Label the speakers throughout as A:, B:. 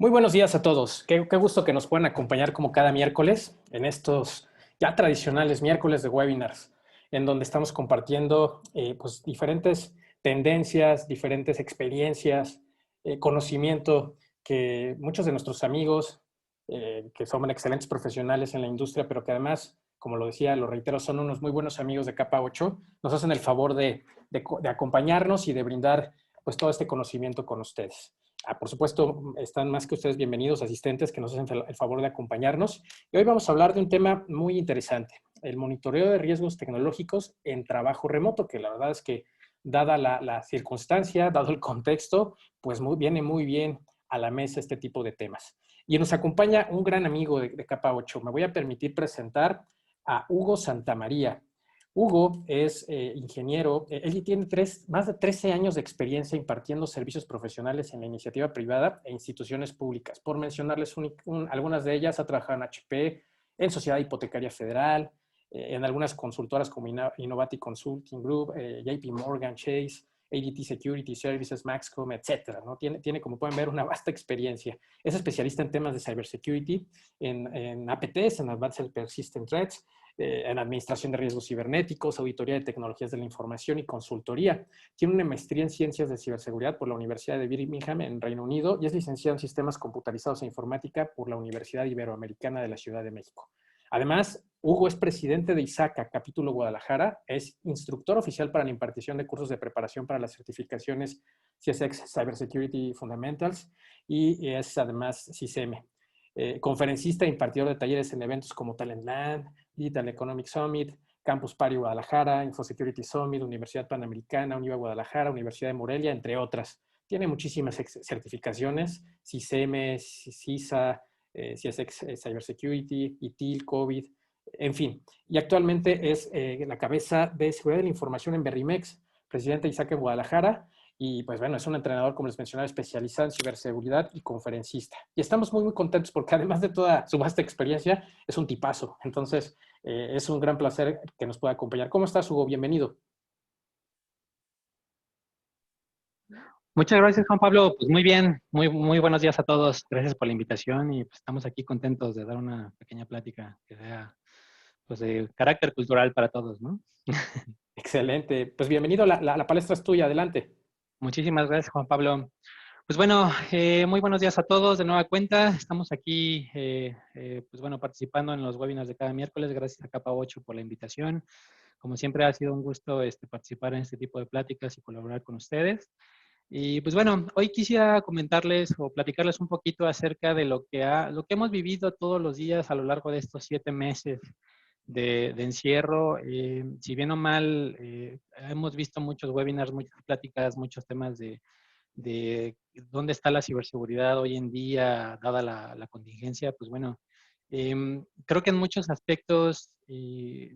A: Muy buenos días a todos. Qué gusto que nos puedan acompañar como cada miércoles en estos ya tradicionales miércoles de webinars, en donde estamos compartiendo pues, diferentes tendencias, diferentes experiencias, conocimiento que muchos de nuestros amigos, que son excelentes profesionales en la industria, pero que además, como lo decía, lo reitero, son unos muy buenos amigos de Capa 8, nos hacen el favor de acompañarnos y de brindar pues, todo este conocimiento con ustedes. Por supuesto, están más que ustedes bienvenidos, asistentes que nos hacen el favor de acompañarnos. Y hoy vamos a hablar de un tema muy interesante, el monitoreo de riesgos tecnológicos en trabajo remoto, que la verdad es que, dada la circunstancia, dado el contexto, pues viene muy bien a la mesa este tipo de temas. Y nos acompaña un gran amigo de Capa 8. Me voy a permitir presentar a Hugo Santamaría. Hugo es ingeniero, él tiene más de 13 años de experiencia impartiendo servicios profesionales en la iniciativa privada e instituciones públicas. Por mencionarles algunas de ellas, ha trabajado en HP, en Sociedad Hipotecaria Federal, en algunas consultoras como Innovati Consulting Group, JP Morgan Chase, ADT Security Services, Maxcom, etcétera, ¿no? Tiene, como pueden ver, una vasta experiencia. Es especialista en temas de cybersecurity, en APTs, en Advanced Persistent Threats, en administración de riesgos cibernéticos, auditoría de tecnologías de la información y consultoría. Tiene una maestría en ciencias de ciberseguridad por la Universidad de Birmingham en Reino Unido y es licenciado en sistemas computarizados e informática por la Universidad Iberoamericana de la Ciudad de México. Además, Hugo es presidente de ISACA, capítulo Guadalajara, es instructor oficial para la impartición de cursos de preparación para las certificaciones CSX Cybersecurity Fundamentals y es además CISM. Conferencista e impartidor de talleres en eventos como Talentland, Digital Economic Summit, Campus Party Guadalajara, InfoSecurity Summit, Universidad Panamericana, Univa Guadalajara, Universidad de Morelia, entre otras. Tiene muchísimas certificaciones, CISM, CISA, CSX Cybersecurity, ITIL, COVID, en fin. Y actualmente es la cabeza de seguridad de la información en Berrimex, presidente de ISAC en Guadalajara, y pues bueno, es un entrenador, como les mencionaba, especializado en ciberseguridad y conferencista. Y estamos muy contentos porque además de toda su vasta experiencia, es un tipazo. Entonces, es un gran placer que nos pueda acompañar. ¿Cómo estás, Hugo? Bienvenido.
B: Muchas gracias, Juan Pablo. Pues muy bien, muy buenos días a todos. Gracias por la invitación y pues, estamos aquí contentos de dar una pequeña plática que sea pues, de carácter cultural para todos, ¿no?
A: Excelente. Pues bienvenido, la palestra es tuya, adelante.
B: Muchísimas gracias, Juan Pablo. Pues bueno, muy buenos días a todos de nueva cuenta. Estamos aquí, pues bueno, participando en los webinars de cada miércoles. Gracias a Capa 8 por la invitación. Como siempre, ha sido un gusto participar en este tipo de pláticas y colaborar con ustedes. Y pues bueno, hoy quisiera comentarles o platicarles un poquito acerca de lo que hemos vivido todos los días a lo largo de estos 7 meses de encierro. Si bien o mal, hemos visto muchos webinars, muchas pláticas, muchos temas de dónde está la ciberseguridad hoy en día, dada la contingencia, pues bueno, creo que en muchos aspectos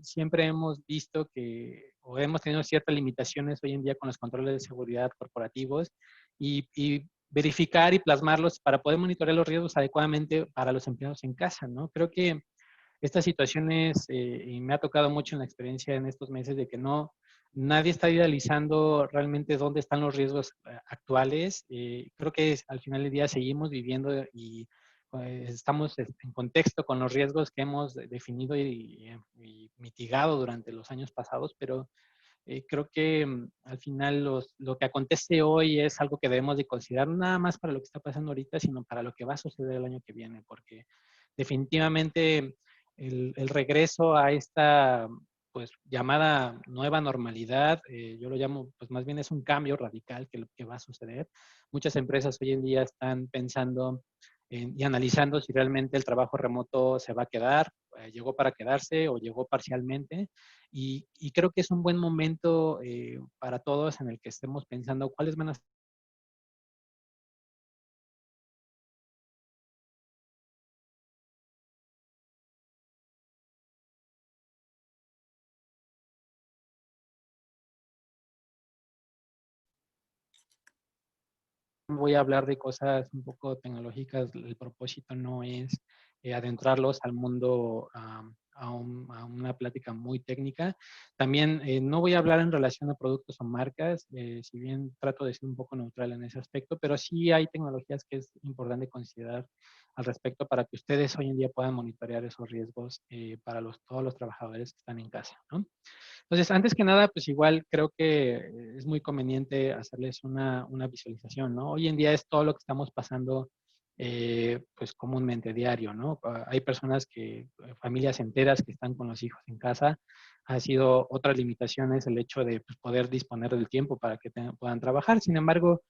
B: siempre hemos visto que, o hemos tenido ciertas limitaciones hoy en día con los controles de seguridad corporativos y verificar y plasmarlos para poder monitorear los riesgos adecuadamente para los empleados en casa, ¿no? Creo que estas situaciones, y me ha tocado mucho en la experiencia en estos meses de que nadie está idealizando realmente dónde están los riesgos actuales. Creo que al final del día seguimos viviendo y estamos en contexto con los riesgos que hemos definido y mitigado durante los años pasados, pero creo que al final lo que acontece hoy es algo que debemos de considerar no nada más para lo que está pasando ahorita, sino para lo que va a suceder el año que viene, porque definitivamente el regreso a esta pues llamada nueva normalidad, yo lo llamo, pues más bien es un cambio radical que va a suceder. Muchas empresas hoy en día están pensando y analizando si realmente el trabajo remoto se va a quedar, llegó para quedarse o llegó parcialmente. Y creo que es un buen momento para todos en el que estemos pensando cuáles van a ser. Voy a hablar de cosas un poco tecnológicas. El propósito no es adentrarlos al mundo a una plática muy técnica. También no voy a hablar en relación a productos o marcas, si bien trato de ser un poco neutral en ese aspecto, pero sí hay tecnologías que es importante considerar al respecto para que ustedes hoy en día puedan monitorear esos riesgos para todos los trabajadores que están en casa, ¿no? Entonces, antes que nada, pues igual creo que es muy conveniente hacerles una visualización, ¿no? Hoy en día es todo lo que estamos pasando, pues comúnmente diario, ¿no? Hay personas familias enteras que están con los hijos en casa. Ha sido otras limitaciones el hecho de pues, poder disponer del tiempo para que puedan trabajar. Sin embargo,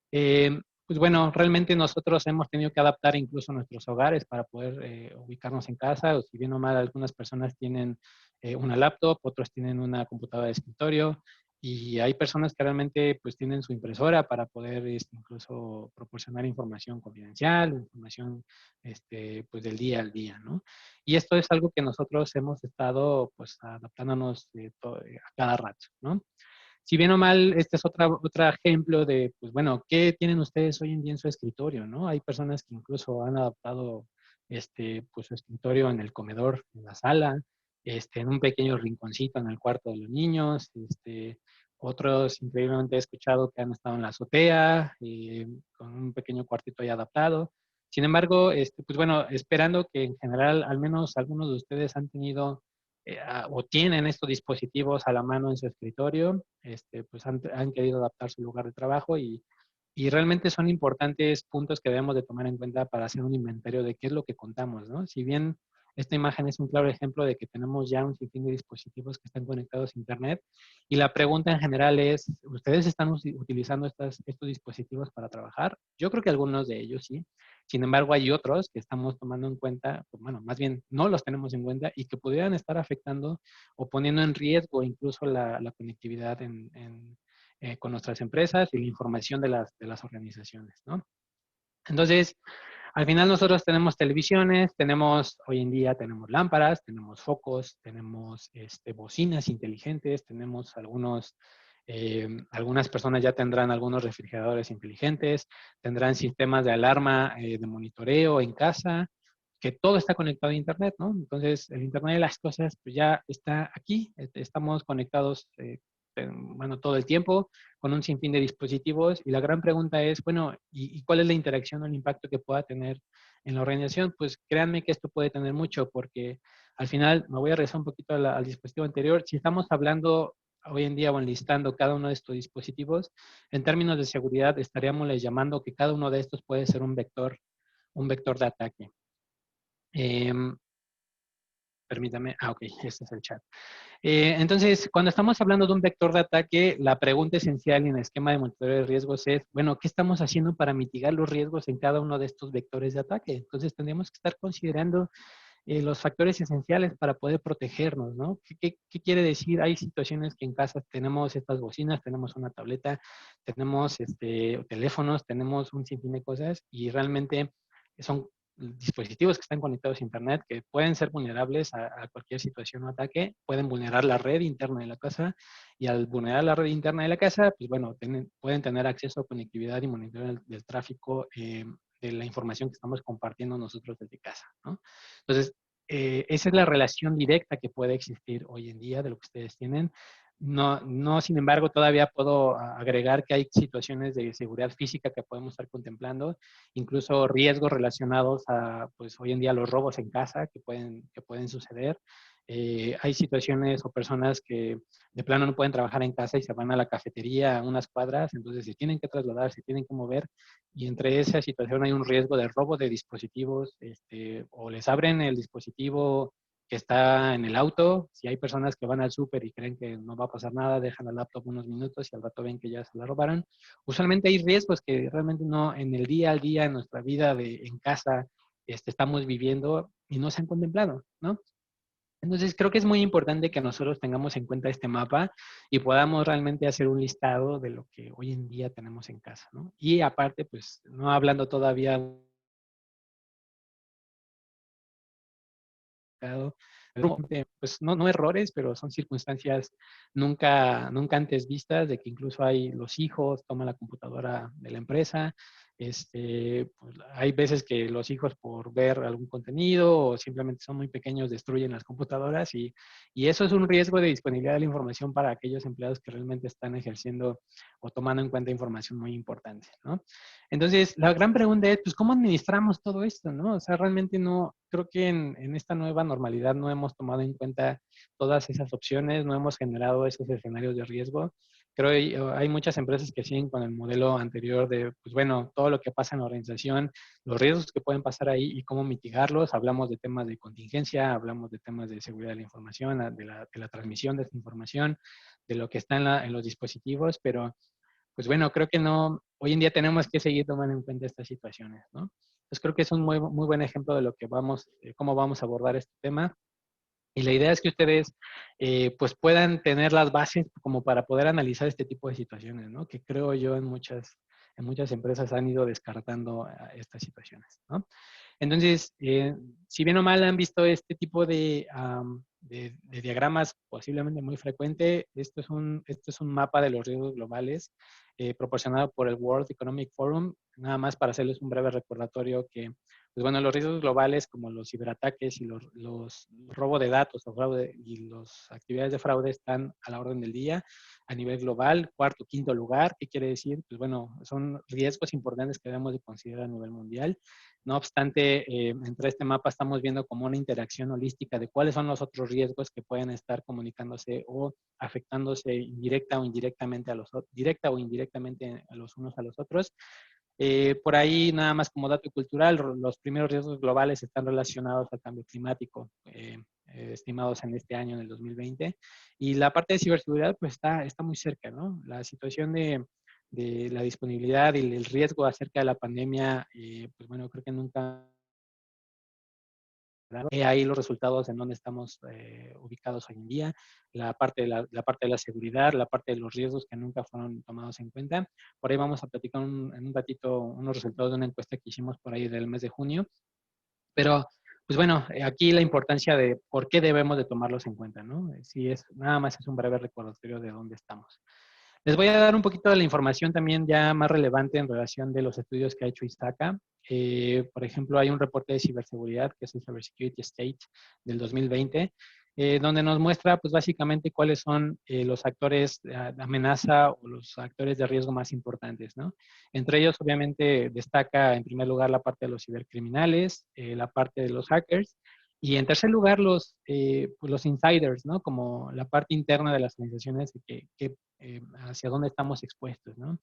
B: pues bueno, realmente nosotros hemos tenido que adaptar incluso nuestros hogares para poder ubicarnos en casa, o si bien o mal algunas personas tienen una laptop, otros tienen una computadora de escritorio, y hay personas que realmente pues tienen su impresora para poder incluso proporcionar información confidencial, información pues del día al día, ¿no? Y esto es algo que nosotros hemos estado pues adaptándonos a cada rato, ¿no? Si bien o mal, este es otro ejemplo de, pues bueno, ¿qué tienen ustedes hoy en día en su escritorio, no? Hay personas que incluso han adaptado, pues su escritorio en el comedor, en la sala, en un pequeño rinconcito en el cuarto de los niños, otros, increíblemente he escuchado que han estado en la azotea, con un pequeño cuartito ahí adaptado. Sin embargo, pues bueno, esperando que en general, al menos algunos de ustedes han tenido o tienen estos dispositivos a la mano en su escritorio, pues han querido adaptar su lugar de trabajo y realmente son importantes puntos que debemos de tomar en cuenta para hacer un inventario de qué es lo que contamos, ¿no? Si bien esta imagen es un claro ejemplo de que tenemos ya un sinfín de dispositivos que están conectados a Internet y la pregunta en general es, ¿ustedes están utilizando estos dispositivos para trabajar? Yo creo que algunos de ellos sí. Sin embargo, hay otros que estamos tomando en cuenta, pues, bueno, más bien no los tenemos en cuenta y que pudieran estar afectando o poniendo en riesgo incluso la conectividad con nuestras empresas y la información de las organizaciones, ¿no? Entonces, al final nosotros tenemos televisiones, hoy en día tenemos lámparas, tenemos focos, tenemos bocinas inteligentes, tenemos algunas personas ya tendrán algunos refrigeradores inteligentes, tendrán sistemas de alarma, de monitoreo en casa, que todo está conectado a Internet, ¿no? Entonces, el Internet de las cosas pues ya está aquí, estamos conectados, bueno, todo el tiempo con un sinfín de dispositivos y la gran pregunta es, bueno, ¿y cuál es la interacción o el impacto que pueda tener en la organización? Pues créanme que esto puede tener mucho porque al final, me voy a regresar un poquito al dispositivo anterior, si estamos hablando hoy en día o enlistando cada uno de estos dispositivos, en términos de seguridad estaríamos les llamando que cada uno de estos puede ser un vector de ataque. Em, Permítame, ok, este es el chat. Entonces, cuando estamos hablando de un vector de ataque, la pregunta esencial en el esquema de monitoreo de riesgos es, bueno, ¿qué estamos haciendo para mitigar los riesgos en cada uno de estos vectores de ataque? Entonces, tendríamos que estar considerando los factores esenciales para poder protegernos, ¿no? ¿Qué quiere decir? Hay situaciones que en casa tenemos estas bocinas, tenemos una tableta, tenemos teléfonos, tenemos un sinfín de cosas y realmente son dispositivos que están conectados a Internet que pueden ser vulnerables a cualquier situación o ataque, pueden vulnerar la red interna de la casa y al vulnerar la red interna de la casa, pues bueno, pueden tener acceso a conectividad y monitoreo del tráfico de la información que estamos compartiendo nosotros desde casa, ¿no? Entonces, esa es la relación directa que puede existir hoy en día de lo que ustedes tienen. No, sin embargo, todavía puedo agregar que hay situaciones de seguridad física que podemos estar contemplando, incluso riesgos relacionados a, pues hoy en día los robos en casa que pueden suceder. Hay situaciones o personas que de plano no pueden trabajar en casa y se van a la cafetería a unas cuadras, entonces se tienen que trasladar, se tienen que mover y entre esa situación hay un riesgo de robo de dispositivos, o les abren el dispositivo que está en el auto. Si hay personas que van al súper y creen que no va a pasar nada, dejan el laptop unos minutos y al rato ven que ya se la robaron. Usualmente hay riesgos que realmente no en el día al día, en nuestra vida en casa, estamos viviendo y no se han contemplado, ¿no? Entonces, creo que es muy importante que nosotros tengamos en cuenta este mapa y podamos realmente hacer un listado de lo que hoy en día tenemos en casa, ¿no? Y aparte, pues, no hablando todavía pues no errores, pero son circunstancias nunca antes vistas, de que incluso hay los hijos, toman la computadora de la empresa, Pues, hay veces que los hijos por ver algún contenido o simplemente son muy pequeños destruyen las computadoras y eso es un riesgo de disponibilidad de la información para aquellos empleados que realmente están ejerciendo o tomando en cuenta información muy importante, ¿no? Entonces, la gran pregunta es, pues, ¿cómo administramos todo esto, no? O sea, realmente no, creo que en esta nueva normalidad no hemos tomado en cuenta todas esas opciones, no hemos generado esos escenarios de riesgo. Creo que hay muchas empresas que siguen con el modelo anterior de, pues bueno, todo lo que pasa en la organización, los riesgos que pueden pasar ahí y cómo mitigarlos. Hablamos de temas de contingencia, hablamos de temas de seguridad de la información, de la transmisión de esa información, de lo que está en los dispositivos, pero pues bueno, creo que no, hoy en día tenemos que seguir tomando en cuenta estas situaciones, ¿no? Entonces creo que es un muy, muy buen ejemplo de lo que vamos, cómo vamos a abordar este tema. Y la idea es que ustedes pues puedan tener las bases como para poder analizar este tipo de situaciones, ¿no? Que creo yo en muchas empresas han ido descartando estas situaciones, ¿no? Entonces, si bien o mal han visto este tipo de diagramas posiblemente muy frecuente, esto es un mapa de los riesgos globales proporcionado por el World Economic Forum, nada más para hacerles un breve recordatorio que, pues bueno, los riesgos globales como los ciberataques y los robo de datos o fraude y las actividades de fraude están a la orden del día a nivel global, cuarto, quinto lugar. ¿Qué quiere decir? Pues bueno, son riesgos importantes que debemos de considerar a nivel mundial. No obstante, entre este mapa estamos viendo como una interacción holística de cuáles son los otros riesgos que pueden estar comunicándose o afectándose directa o indirectamente a los unos a los otros. Por ahí, nada más como dato cultural, los primeros riesgos globales están relacionados al cambio climático, estimados en este año, en el 2020. Y la parte de ciberseguridad, pues está muy cerca, ¿no? La situación de la disponibilidad y el riesgo acerca de la pandemia, pues bueno, creo que nunca ahí los resultados en donde estamos ubicados hoy en día, la parte de la seguridad, la parte de los riesgos que nunca fueron tomados en cuenta. Por ahí vamos a platicar en un ratito unos resultados de una encuesta que hicimos por ahí del mes de junio. Pero, pues bueno, aquí la importancia de por qué debemos de tomarlos en cuenta, ¿no? Si es, nada más es un breve recordatorio de dónde estamos. Les voy a dar un poquito de la información también ya más relevante en relación de los estudios que ha hecho ISTACA. Por ejemplo, hay un reporte de ciberseguridad, que es el Cybersecurity State del 2020, donde nos muestra pues básicamente cuáles son los actores de amenaza o los actores de riesgo más importantes, ¿no? Entre ellos, obviamente, destaca en primer lugar la parte de los cibercriminales, la parte de los hackers, y en tercer lugar, pues los insiders, ¿no? Como la parte interna de las organizaciones hacia dónde estamos expuestos, ¿no?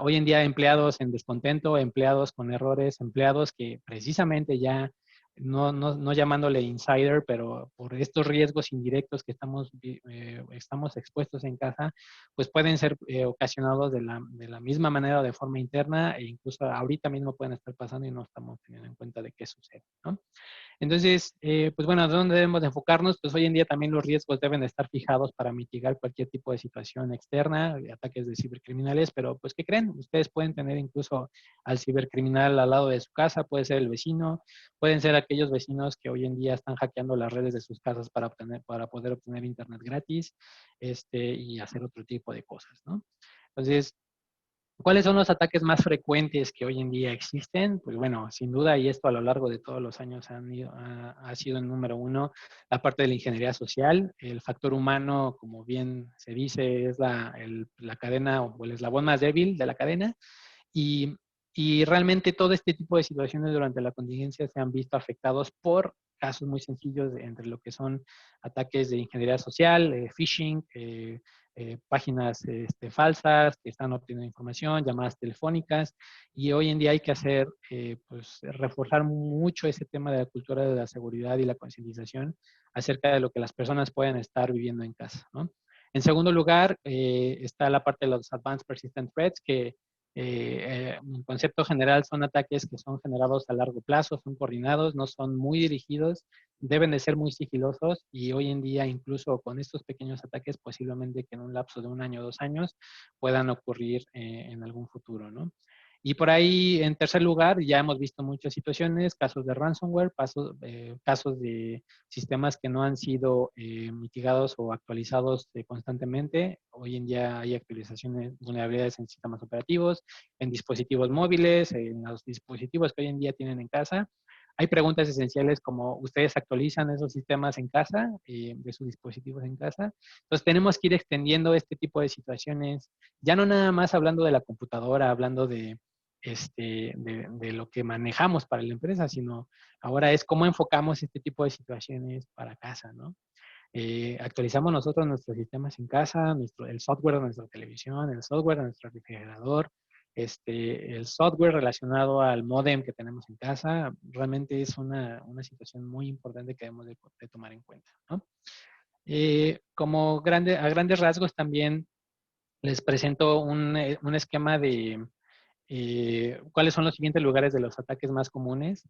B: Hoy en día empleados en descontento, empleados con errores, empleados que precisamente ya, no llamándole insider, pero por estos riesgos indirectos que estamos expuestos en casa, pues pueden ser ocasionados de la misma manera de forma interna e incluso ahorita mismo pueden estar pasando y no estamos teniendo en cuenta de qué sucede, ¿no? Entonces, pues bueno, ¿dónde debemos de enfocarnos? Pues hoy en día también los riesgos deben de estar fijados para mitigar cualquier tipo de situación externa, de ataques de cibercriminales, pero pues ¿qué creen? Ustedes pueden tener incluso al cibercriminal al lado de su casa, puede ser el vecino, pueden ser aquellos vecinos que hoy en día están hackeando las redes de sus casas para poder obtener internet gratis, y hacer otro tipo de cosas, ¿no? Entonces, ¿cuáles son los ataques más frecuentes que hoy en día existen? Pues bueno, sin duda, y esto a lo largo de todos los años ha sido el número uno, la parte de la ingeniería social. El factor humano, como bien se dice, es la cadena o el eslabón más débil de la cadena. Y, y realmente todo este tipo de situaciones durante la contingencia se han visto afectados por casos muy sencillos entre lo que son ataques de ingeniería social, phishing, páginas falsas que están obteniendo información, llamadas telefónicas, y hoy en día hay que pues reforzar mucho ese tema de la cultura de la seguridad y la concientización acerca de lo que las personas pueden estar viviendo en casa, ¿no? En segundo lugar, está la parte de los Advanced Persistent Threats, que en concepto general son ataques que son generados a largo plazo, son coordinados, no son muy dirigidos, deben de ser muy sigilosos y hoy en día incluso con estos pequeños ataques posiblemente que en un lapso de un año o 2 años puedan ocurrir en algún futuro, ¿no? Y por ahí, en tercer lugar, ya hemos visto muchas situaciones, casos de ransomware, casos de sistemas que no han sido mitigados o actualizados constantemente. Hoy en día hay actualizaciones, vulnerabilidades en sistemas operativos, en dispositivos móviles, en los dispositivos que hoy en día tienen en casa. Hay preguntas esenciales como, ¿ustedes actualizan esos sistemas en casa, de sus dispositivos en casa? Entonces tenemos que ir extendiendo este tipo de situaciones, ya no nada más hablando de la computadora, hablando de lo que manejamos para la empresa, sino ahora es cómo enfocamos este tipo de situaciones para casa, ¿no? Actualizamos nosotros nuestros sistemas en casa, el software de nuestra televisión, el software de nuestro refrigerador, el software relacionado al módem que tenemos en casa. Realmente es una situación muy importante que debemos de tomar en cuenta, ¿no? A grandes rasgos también les presento un esquema de cuáles son los siguientes lugares de los ataques más comunes.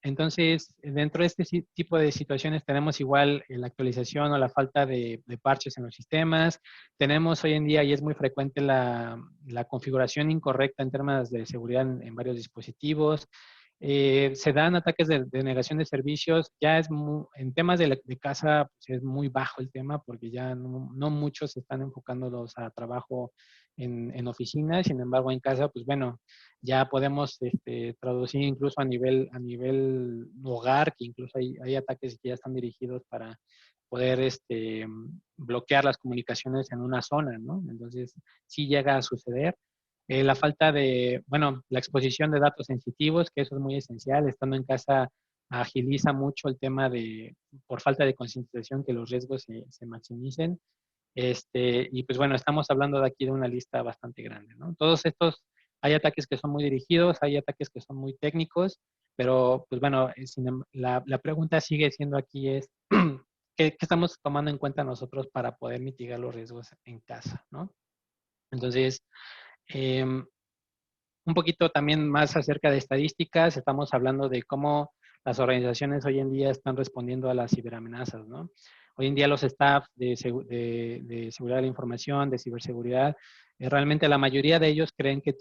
B: Entonces, dentro de este tipo de situaciones tenemos igual la actualización o la falta de parches en los sistemas. Tenemos hoy en día, y es muy frecuente, la configuración incorrecta en términos de seguridad en varios dispositivos. Se dan ataques de negación de servicios. Ya en temas de casa, pues es muy bajo el tema porque ya no muchos se están enfocándolos a trabajo en oficinas. Sin embargo, en casa, pues bueno, ya podemos traducir incluso a nivel hogar, que incluso hay ataques que ya están dirigidos para poder bloquear las comunicaciones en una zona, ¿no? Entonces, sí llega a suceder. La falta la exposición de datos sensitivos, que eso es muy esencial. Estando en casa agiliza mucho el tema por falta de concientización, que los riesgos se maximicen. Y pues bueno, estamos hablando de aquí de una lista bastante grande, ¿no? Todos estos, hay ataques que son muy dirigidos, hay ataques que son muy técnicos, pero pues bueno, la pregunta sigue siendo aquí es, ¿qué estamos tomando en cuenta nosotros para poder mitigar los riesgos en casa, ¿no? Entonces, em, un poquito también más acerca de estadísticas, estamos hablando de cómo las organizaciones hoy en día están respondiendo a las ciberamenazas, ¿no? Hoy en día los staff de seguridad de la información, de ciberseguridad, realmente la mayoría de ellos creen que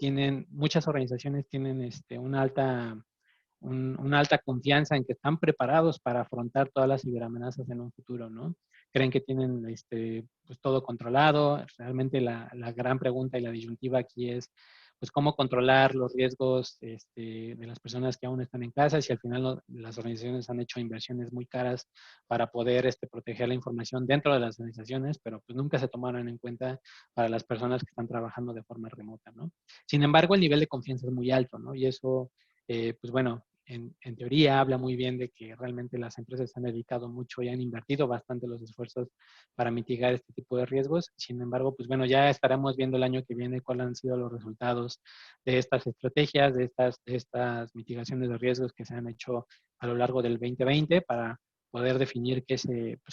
B: muchas organizaciones tienen una alta confianza en que están preparados para afrontar todas las ciberamenazas en un futuro, ¿no? Creen que tienen pues todo controlado. Realmente la gran pregunta y la disyuntiva aquí es, pues, cómo controlar los riesgos de las personas que aún están en casa, si al final las organizaciones han hecho inversiones muy caras para poder proteger la información dentro de las organizaciones, pero pues nunca se tomaron en cuenta para las personas que están trabajando de forma remota, ¿no? Sin embargo, el nivel de confianza es muy alto, ¿no? Y eso, pues bueno, en teoría habla muy bien de que realmente las empresas han dedicado mucho y han invertido bastante los esfuerzos para mitigar este tipo de riesgos. Sin embargo, pues bueno, ya estaremos viendo el año que viene cuáles han sido los resultados de estas estrategias, de estas mitigaciones de riesgos que se han hecho a lo largo del 2020 para poder definir pues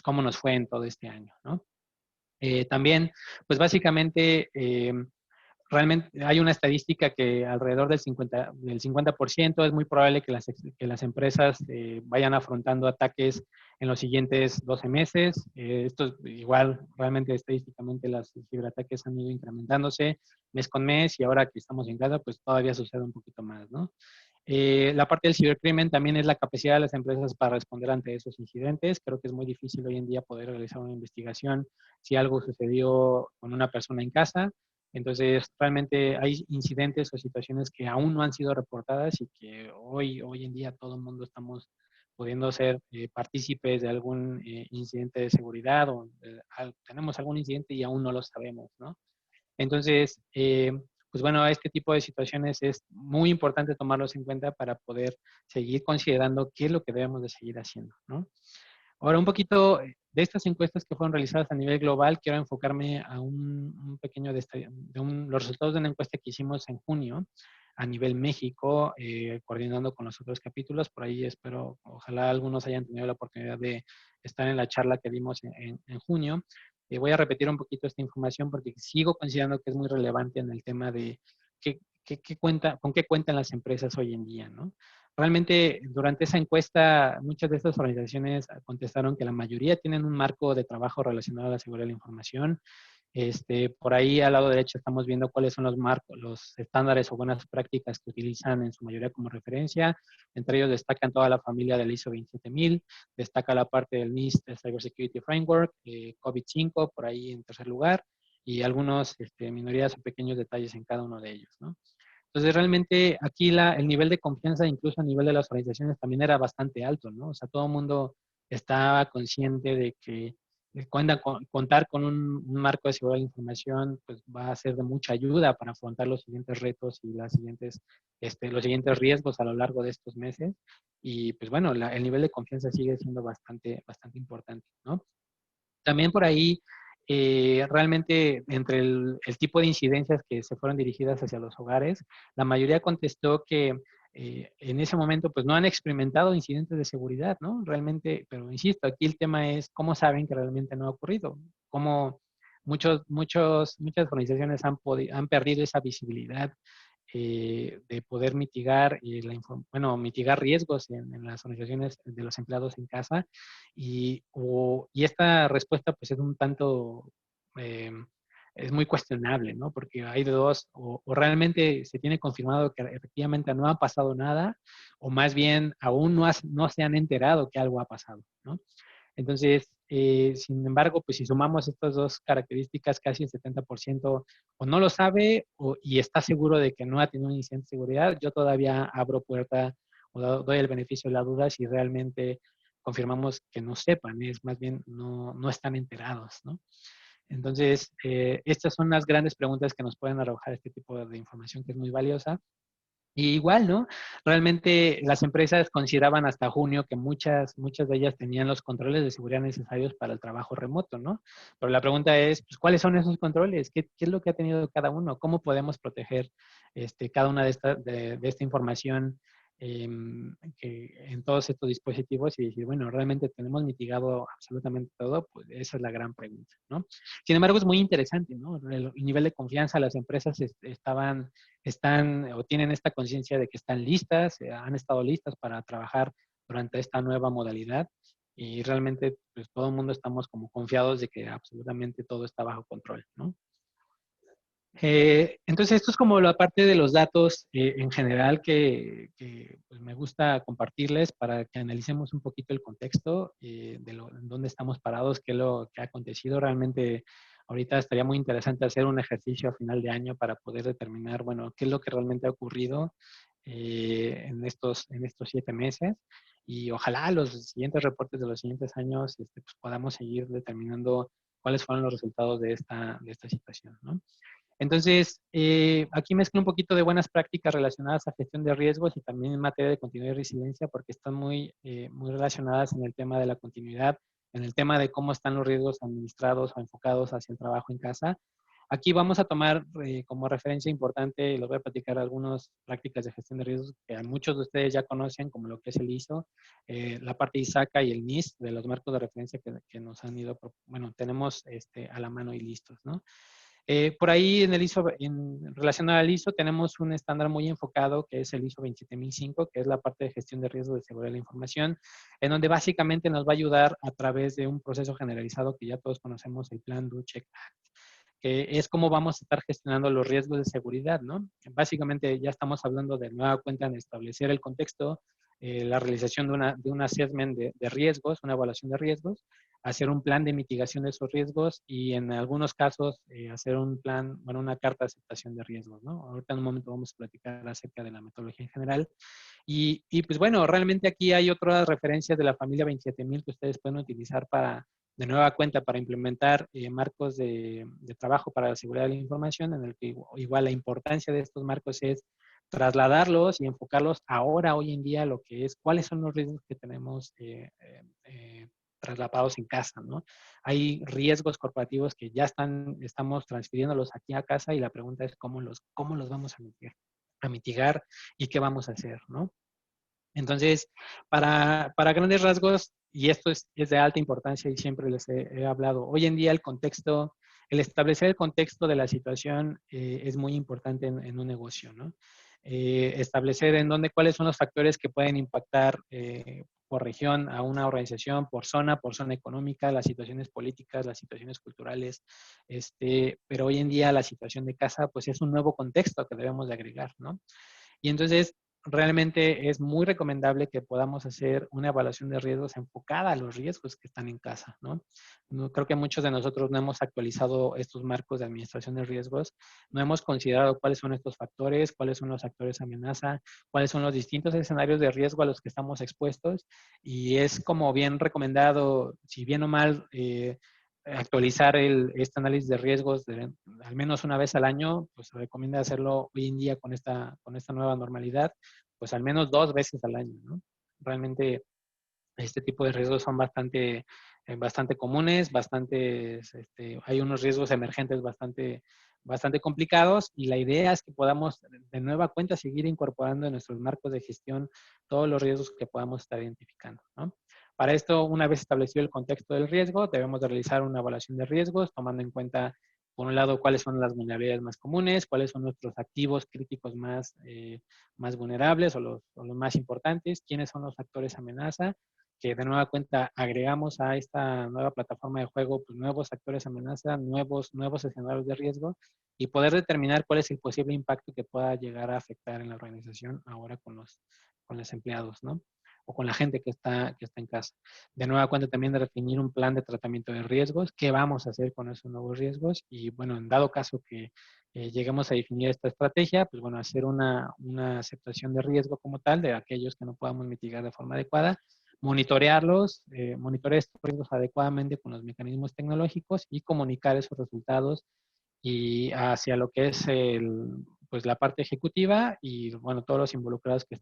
B: cómo nos fue en todo este año, ¿no? También, pues básicamente, realmente hay una estadística que alrededor del 50% es muy probable que las empresas vayan afrontando ataques en los siguientes 12 meses. Esto igual, realmente estadísticamente los ciberataques han ido incrementándose mes con mes, y ahora que estamos en casa, pues todavía sucede un poquito más, ¿no? La parte del cibercrimen también es la capacidad de las empresas para responder ante esos incidentes. Creo que es muy difícil hoy en día poder realizar una investigación si algo sucedió con una persona en casa. Entonces, realmente hay incidentes o situaciones que aún no han sido reportadas y que hoy en día todo el mundo estamos pudiendo ser partícipes de algún incidente de seguridad, o tenemos algún incidente y aún no lo sabemos, ¿no? Entonces, pues bueno, este tipo de situaciones es muy importante tomarlos en cuenta para poder seguir considerando qué es lo que debemos de seguir haciendo, ¿no? Ahora, un poquito de estas encuestas que fueron realizadas a nivel global, quiero enfocarme a un pequeño los resultados de una encuesta que hicimos en junio a nivel México, coordinando con los otros capítulos. Por ahí espero, ojalá algunos hayan tenido la oportunidad de estar en la charla que dimos en junio. Voy a repetir un poquito esta información porque sigo considerando que es muy relevante en el tema de con qué cuentan las empresas hoy en día, ¿no? Realmente, durante esa encuesta, muchas de estas organizaciones contestaron que la mayoría tienen un marco de trabajo relacionado a la seguridad de la información, Por ahí al lado derecho estamos viendo cuáles son los marcos, los estándares o buenas prácticas que utilizan en su mayoría como referencia. Entre ellos destacan toda la familia del ISO 27000, destaca la parte del NIST, el Cybersecurity Framework, COVID-5 por ahí en tercer lugar, y algunos minorías o pequeños detalles en cada uno de ellos, ¿no? Entonces, realmente aquí el nivel de confianza, incluso a nivel de las organizaciones, también era bastante alto, ¿no? O sea, todo el mundo estaba consciente de que contar con un marco de seguridad de la información, pues va a ser de mucha ayuda para afrontar los siguientes retos y los siguientes riesgos a lo largo de estos meses. Y pues bueno, el nivel de confianza sigue siendo bastante, bastante importante, ¿no? También por ahí, realmente entre el tipo de incidencias que se fueron dirigidas hacia los hogares, la mayoría contestó que en ese momento pues no han experimentado incidentes de seguridad, ¿no? Realmente, pero insisto, aquí el tema es cómo saben que realmente no ha ocurrido, cómo muchas organizaciones han perdido esa visibilidad de poder mitigar, mitigar riesgos en las organizaciones de los empleados en casa. Y esta respuesta pues es un tanto, eh, es muy cuestionable, ¿no? Porque hay de dos, o realmente se tiene confirmado que efectivamente no ha pasado nada, o más bien aún no se han enterado que algo ha pasado, ¿no? Entonces, sin embargo, pues si sumamos estas dos características, casi el 70% o no lo sabe y está seguro de que no ha tenido un incidente de seguridad, yo todavía abro puerta o doy el beneficio de la duda si realmente confirmamos que no sepan, es más bien no están enterados, ¿no? Entonces, estas son las grandes preguntas que nos pueden arrojar este tipo de información que es muy valiosa. Y igual, ¿no? Realmente las empresas consideraban hasta junio que muchas de ellas tenían los controles de seguridad necesarios para el trabajo remoto, ¿no? Pero la pregunta es, pues, ¿cuáles son esos controles? ¿Qué es lo que ha tenido cada uno? ¿Cómo podemos proteger cada una de esta información en todos estos dispositivos y decir, bueno, realmente tenemos mitigado absolutamente todo? Pues esa es la gran pregunta, ¿no? Sin embargo, es muy interesante, ¿no? El nivel de confianza, las empresas están o tienen esta conciencia de que están listas, han estado listas para trabajar durante esta nueva modalidad y realmente pues todo el mundo estamos como confiados de que absolutamente todo está bajo control, ¿no? Entonces, esto es como la parte de los datos en general que, pues, me gusta compartirles para que analicemos un poquito el contexto en dónde estamos parados, qué es lo que ha acontecido. Realmente, ahorita estaría muy interesante hacer un ejercicio a final de año para poder determinar, bueno, qué es lo que realmente ha ocurrido en estos 7 meses. Y ojalá los siguientes reportes de los siguientes años pues, podamos seguir determinando cuáles fueron los resultados de esta situación, ¿no? Entonces, aquí mezclo un poquito de buenas prácticas relacionadas a gestión de riesgos y también en materia de continuidad y resiliencia, porque están muy relacionadas en el tema de la continuidad, en el tema de cómo están los riesgos administrados o enfocados hacia el trabajo en casa. Aquí vamos a tomar como referencia importante, y les voy a platicar algunas prácticas de gestión de riesgos que a muchos de ustedes ya conocen, como lo que es el ISO, la parte ISACA y el NIST, de los marcos de referencia que nos han ido, bueno, tenemos a la mano y listos, ¿no? Por ahí en el ISO, en relación al ISO, tenemos un estándar muy enfocado que es el ISO 27005, que es la parte de gestión de riesgos de seguridad de la información, en donde básicamente nos va a ayudar a través de un proceso generalizado que ya todos conocemos, el Plan Do Check Act, que es cómo vamos a estar gestionando los riesgos de seguridad, ¿no? Básicamente ya estamos hablando de nueva cuenta en establecer el contexto, la realización de un assessment de riesgos, una evaluación de riesgos, hacer un plan de mitigación de esos riesgos y en algunos casos hacer un plan, bueno, una carta de aceptación de riesgos, ¿no? Ahorita en un momento vamos a platicar acerca de la metodología en general. Y pues bueno, realmente aquí hay otras referencias de la familia 27000 que ustedes pueden utilizar de nueva cuenta para implementar marcos de trabajo para la seguridad de la información, en el que igual la importancia de estos marcos es trasladarlos y enfocarlos ahora, hoy en día, lo que es cuáles son los riesgos que tenemos traslapados en casa, ¿no? Hay riesgos corporativos que ya estamos transfiriéndolos aquí a casa y la pregunta es cómo los vamos a mitigar y qué vamos a hacer, ¿no? Entonces, para grandes rasgos, y esto es de alta importancia y siempre les he hablado, hoy en día el establecer el contexto de la situación es muy importante en un negocio, ¿no? Establecer cuáles son los factores que pueden impactar por región a una organización, por zona económica, las situaciones políticas, las situaciones culturales, pero hoy en día la situación de casa, pues es un nuevo contexto que debemos de agregar, ¿no? Y entonces, realmente es muy recomendable que podamos hacer una evaluación de riesgos enfocada a los riesgos que están en casa, ¿no? Creo que muchos de nosotros no hemos actualizado estos marcos de administración de riesgos, no hemos considerado cuáles son estos factores, cuáles son los actores amenaza, cuáles son los distintos escenarios de riesgo a los que estamos expuestos, y es como bien recomendado, si bien o mal, actualizar este análisis de riesgos al menos una vez al año, pues se recomienda hacerlo hoy en día con esta nueva normalidad, pues al menos 2 veces al año, ¿no? Realmente este tipo de riesgos son bastante comunes, hay unos riesgos emergentes bastante complicados, y la idea es que podamos de nueva cuenta seguir incorporando en nuestros marcos de gestión todos los riesgos que podamos estar identificando, ¿no? Para esto, una vez establecido el contexto del riesgo, debemos de realizar una evaluación de riesgos, tomando en cuenta, por un lado, cuáles son las vulnerabilidades más comunes, cuáles son nuestros activos críticos más vulnerables o los más importantes, quiénes son los factores amenaza, que de nueva cuenta agregamos a esta nueva plataforma de juego, pues, nuevos actores amenaza, nuevos escenarios de riesgo, y poder determinar cuál es el posible impacto que pueda llegar a afectar en la organización ahora con los empleados, ¿no? O con la gente que está en casa. De nueva cuenta también de definir un plan de tratamiento de riesgos, qué vamos a hacer con esos nuevos riesgos, y bueno, en dado caso que lleguemos a definir esta estrategia, pues bueno, hacer una aceptación de riesgo como tal de aquellos que no podamos mitigar de forma adecuada, monitorear estos riesgos adecuadamente con los mecanismos tecnológicos y comunicar esos resultados y hacia lo que es pues la parte ejecutiva y, bueno, todos los involucrados que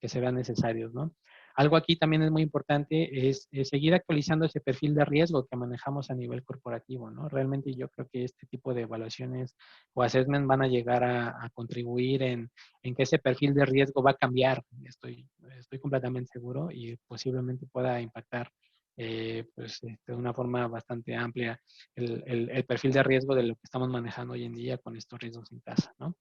B: se vean necesarios, ¿no? Algo aquí también es muy importante es seguir actualizando ese perfil de riesgo que manejamos a nivel corporativo, ¿no? Realmente yo creo que este tipo de evaluaciones o assessment van a llegar a contribuir en que ese perfil de riesgo va a cambiar. Estoy completamente seguro, y posiblemente pueda impactar pues, de una forma bastante amplia el perfil de riesgo de lo que estamos manejando hoy en día con estos riesgos en casa, ¿no?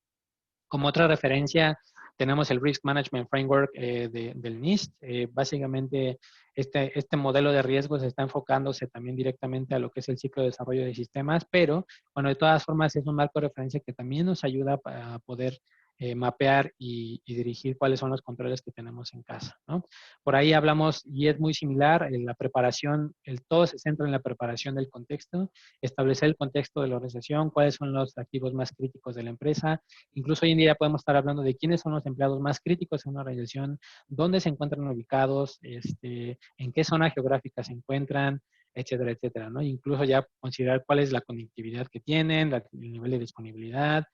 B: Como otra referencia, tenemos el Risk Management Framework del NIST. Básicamente, este modelo de riesgos está enfocándose también directamente a lo que es el ciclo de desarrollo de sistemas, pero, bueno, de todas formas es un marco de referencia que también nos ayuda a poder mapear y dirigir cuáles son los controles que tenemos en casa, ¿no? Por ahí hablamos, y es muy similar, en la preparación, todo se centra en la preparación del contexto, establecer el contexto de la organización, cuáles son los activos más críticos de la empresa. Incluso hoy en día podemos estar hablando de quiénes son los empleados más críticos en una organización, dónde se encuentran ubicados, en qué zona geográfica se encuentran, etcétera, etcétera, ¿no? Incluso ya considerar cuál es la conectividad que tienen, el nivel de disponibilidad.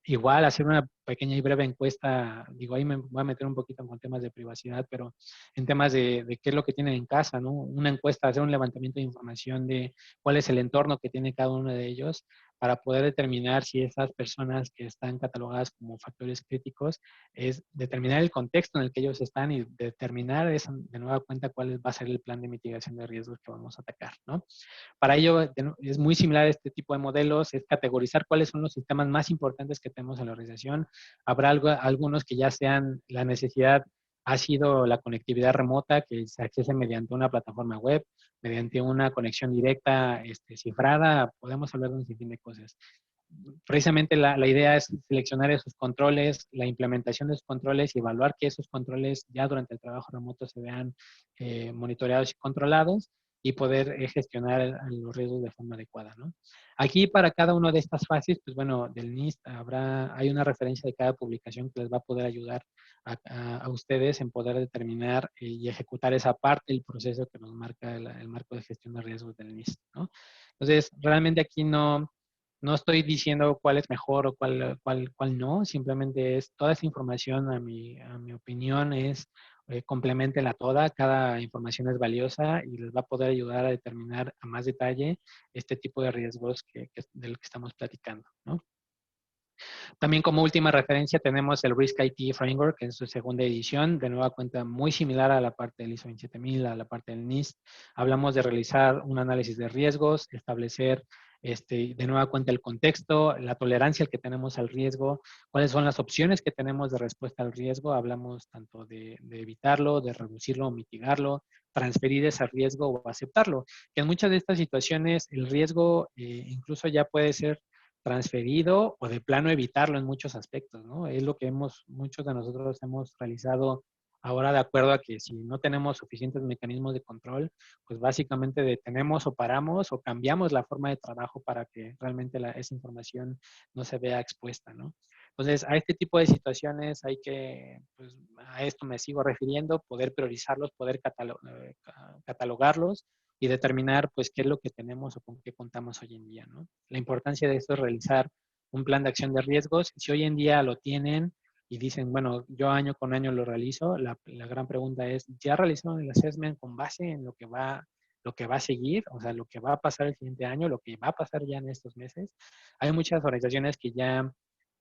B: Igual hacer una pequeña y breve encuesta, digo, ahí me voy a meter un poquito con temas de privacidad, pero en temas de qué es lo que tienen en casa, ¿no? Una encuesta, hacer un levantamiento de información de cuál es el entorno que tiene cada uno de ellos, para poder determinar si esas personas que están catalogadas como factores críticos, es determinar el contexto en el que ellos están y determinar de nueva cuenta cuál va a ser el plan de mitigación de riesgos que vamos a atacar, ¿no? Para ello es muy similar a este tipo de modelos, es categorizar cuáles son los sistemas más importantes que tenemos en la organización. Habrá algunos que ya sean la necesidad ha sido la conectividad remota, que se accese mediante una plataforma web, mediante una conexión directa cifrada. Podemos hablar de un sinfín de cosas. Precisamente la idea es seleccionar esos controles, la implementación de esos controles y evaluar que esos controles ya durante el trabajo remoto se vean monitoreados y controlados, y poder gestionar los riesgos de forma adecuada, ¿no? Aquí, para cada una de estas fases, pues bueno, del NIST hay una referencia de cada publicación que les va a poder ayudar a ustedes en poder determinar y ejecutar esa parte del proceso que nos marca el marco de gestión de riesgos del NIST, ¿no? Entonces, realmente aquí no estoy diciendo cuál es mejor o cuál no, simplemente es toda esta información, a mi opinión, complementenla toda, cada información es valiosa y les va a poder ayudar a determinar a más detalle este tipo de riesgos del que estamos platicando, ¿no? También, como última referencia, tenemos el Risk IT Framework, que es su segunda edición, de nueva cuenta muy similar a la parte del ISO 27000, a la parte del NIST. Hablamos de realizar un análisis de riesgos, establecer de nueva cuenta el contexto, la tolerancia que tenemos al riesgo, cuáles son las opciones que tenemos de respuesta al riesgo. Hablamos tanto de evitarlo, de reducirlo o mitigarlo, transferir ese riesgo o aceptarlo. Que en muchas de estas situaciones el riesgo incluso ya puede ser transferido o de plano evitarlo en muchos aspectos, ¿no? Es lo que muchos de nosotros hemos realizado ahora de acuerdo a que si no tenemos suficientes mecanismos de control, pues básicamente detenemos o paramos o cambiamos la forma de trabajo para que realmente esa información no se vea expuesta, ¿no? Entonces, a este tipo de situaciones hay que, pues a esto me sigo refiriendo, poder priorizarlos, poder catalogarlos y determinar, pues, qué es lo que tenemos o con qué contamos hoy en día, ¿no? La importancia de esto es realizar un plan de acción de riesgos. Si hoy en día lo tienen y dicen, bueno, yo año con año lo realizo, la gran pregunta es, ¿ya realizaron el assessment con base en lo que va a seguir, o sea, lo que va a pasar el siguiente año, lo que va a pasar ya en estos meses? Hay muchas organizaciones que ya,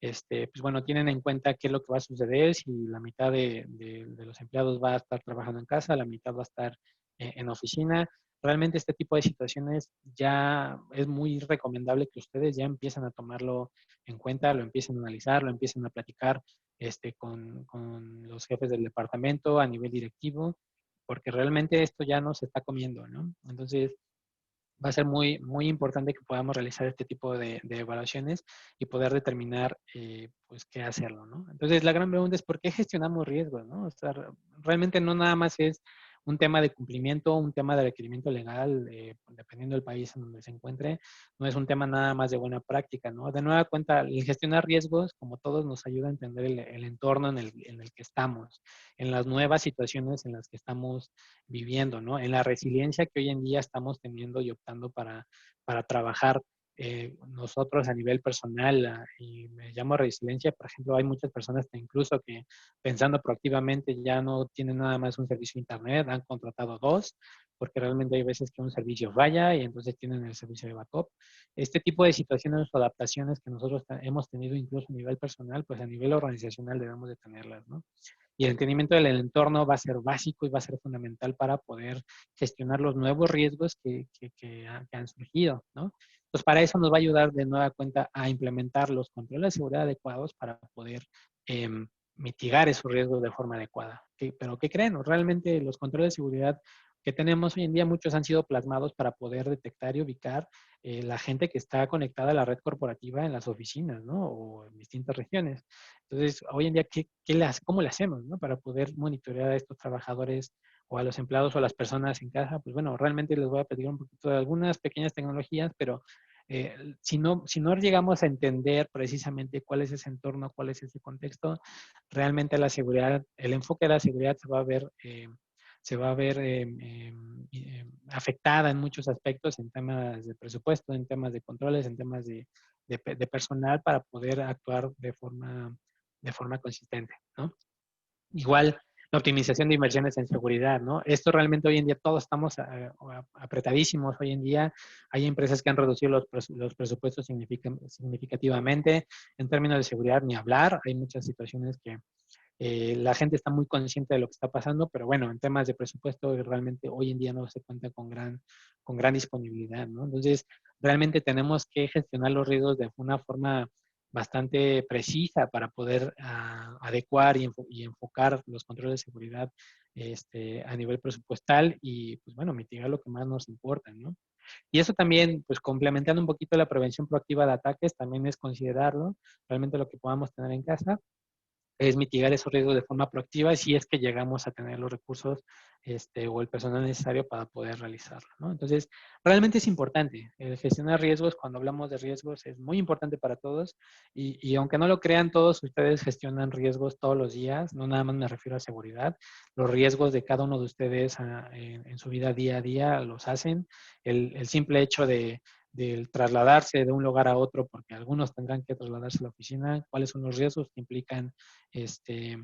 B: pues bueno, tienen en cuenta qué es lo que va a suceder, si la mitad de los empleados va a estar trabajando en casa, la mitad va a estar en oficina. Realmente este tipo de situaciones ya es muy recomendable que ustedes ya empiecen a tomarlo en cuenta, lo empiecen a analizar, lo empiecen a platicar con los jefes del departamento a nivel directivo, porque realmente esto ya no se está comiendo, ¿no? Entonces, va a ser muy, muy importante que podamos realizar este tipo de evaluaciones y poder determinar, pues, qué hacerlo, ¿no? Entonces, la gran pregunta es, ¿por qué gestionamos riesgos, no? O sea, realmente no nada más es un tema de cumplimiento, un tema de requerimiento legal, dependiendo del país en donde se encuentre, no es un tema nada más de buena práctica, ¿no? De nueva cuenta, el gestionar riesgos, como todos, nos ayuda a entender el entorno en el que estamos, en las nuevas situaciones en las que estamos viviendo, ¿no? En la resiliencia que hoy en día estamos teniendo y optando para trabajar nosotros a nivel personal, y me llamo resiliencia, por ejemplo, hay muchas personas que incluso que pensando proactivamente ya no tienen nada más un servicio de internet, han contratado dos, porque realmente hay veces que un servicio falla y entonces tienen el servicio de backup. Este tipo de situaciones o adaptaciones que nosotros hemos tenido incluso a nivel personal, pues a nivel organizacional debemos de tenerlas, ¿no? Y el entendimiento del entorno va a ser básico y va a ser fundamental para poder gestionar los nuevos riesgos que han surgido, ¿no? Pues para eso nos va a ayudar de nueva cuenta a implementar los controles de seguridad adecuados para poder eh, mitigar esos riesgos de forma adecuada. Pero ¿qué creen? Realmente los controles de seguridad que tenemos hoy en día, muchos han sido plasmados para poder detectar y ubicar la gente que está conectada a la red corporativa en las oficinas, ¿no? O en distintas regiones. Entonces, hoy en día, ¿cómo le hacemos, ¿no? Para poder monitorear a estos trabajadores o a los empleados o a las personas en casa. Pues bueno, realmente les voy a pedir un poquito de algunas pequeñas tecnologías, pero si no llegamos a entender precisamente cuál es ese entorno, cuál es ese contexto, realmente la seguridad, el enfoque de la seguridad se va a ver afectada en muchos aspectos, en temas de presupuesto, en temas de controles, en temas de personal para poder actuar de forma consistente, ¿no? Igual, la optimización de inversiones en seguridad, ¿no? Esto realmente hoy en día todos estamos apretadísimos. Hoy en día hay empresas que han reducido los presupuestos significativamente. En términos de seguridad, ni hablar. Hay muchas situaciones que la gente está muy consciente de lo que está pasando, pero bueno, en temas de presupuesto realmente hoy en día no se cuenta con gran disponibilidad, ¿no? Entonces, realmente tenemos que gestionar los riesgos de una forma bastante precisa para poder adecuar y enfocar los controles de seguridad a nivel presupuestal y, pues bueno, mitigar lo que más nos importa, ¿no? Y eso también, pues complementando un poquito la prevención proactiva de ataques, también es considerarlo, realmente lo que podamos tener en casa es mitigar esos riesgos de forma proactiva si es que llegamos a tener los recursos o el personal necesario para poder realizarlo, ¿no? Entonces, realmente es importante. El gestionar riesgos, cuando hablamos de riesgos, es muy importante para todos y aunque no lo crean, todos ustedes gestionan riesgos todos los días, no nada más me refiero a seguridad, los riesgos de cada uno de ustedes en su vida día a día los hacen. El simple hecho del trasladarse de un lugar a otro, porque algunos tendrán que trasladarse a la oficina, cuáles son los riesgos que implican este,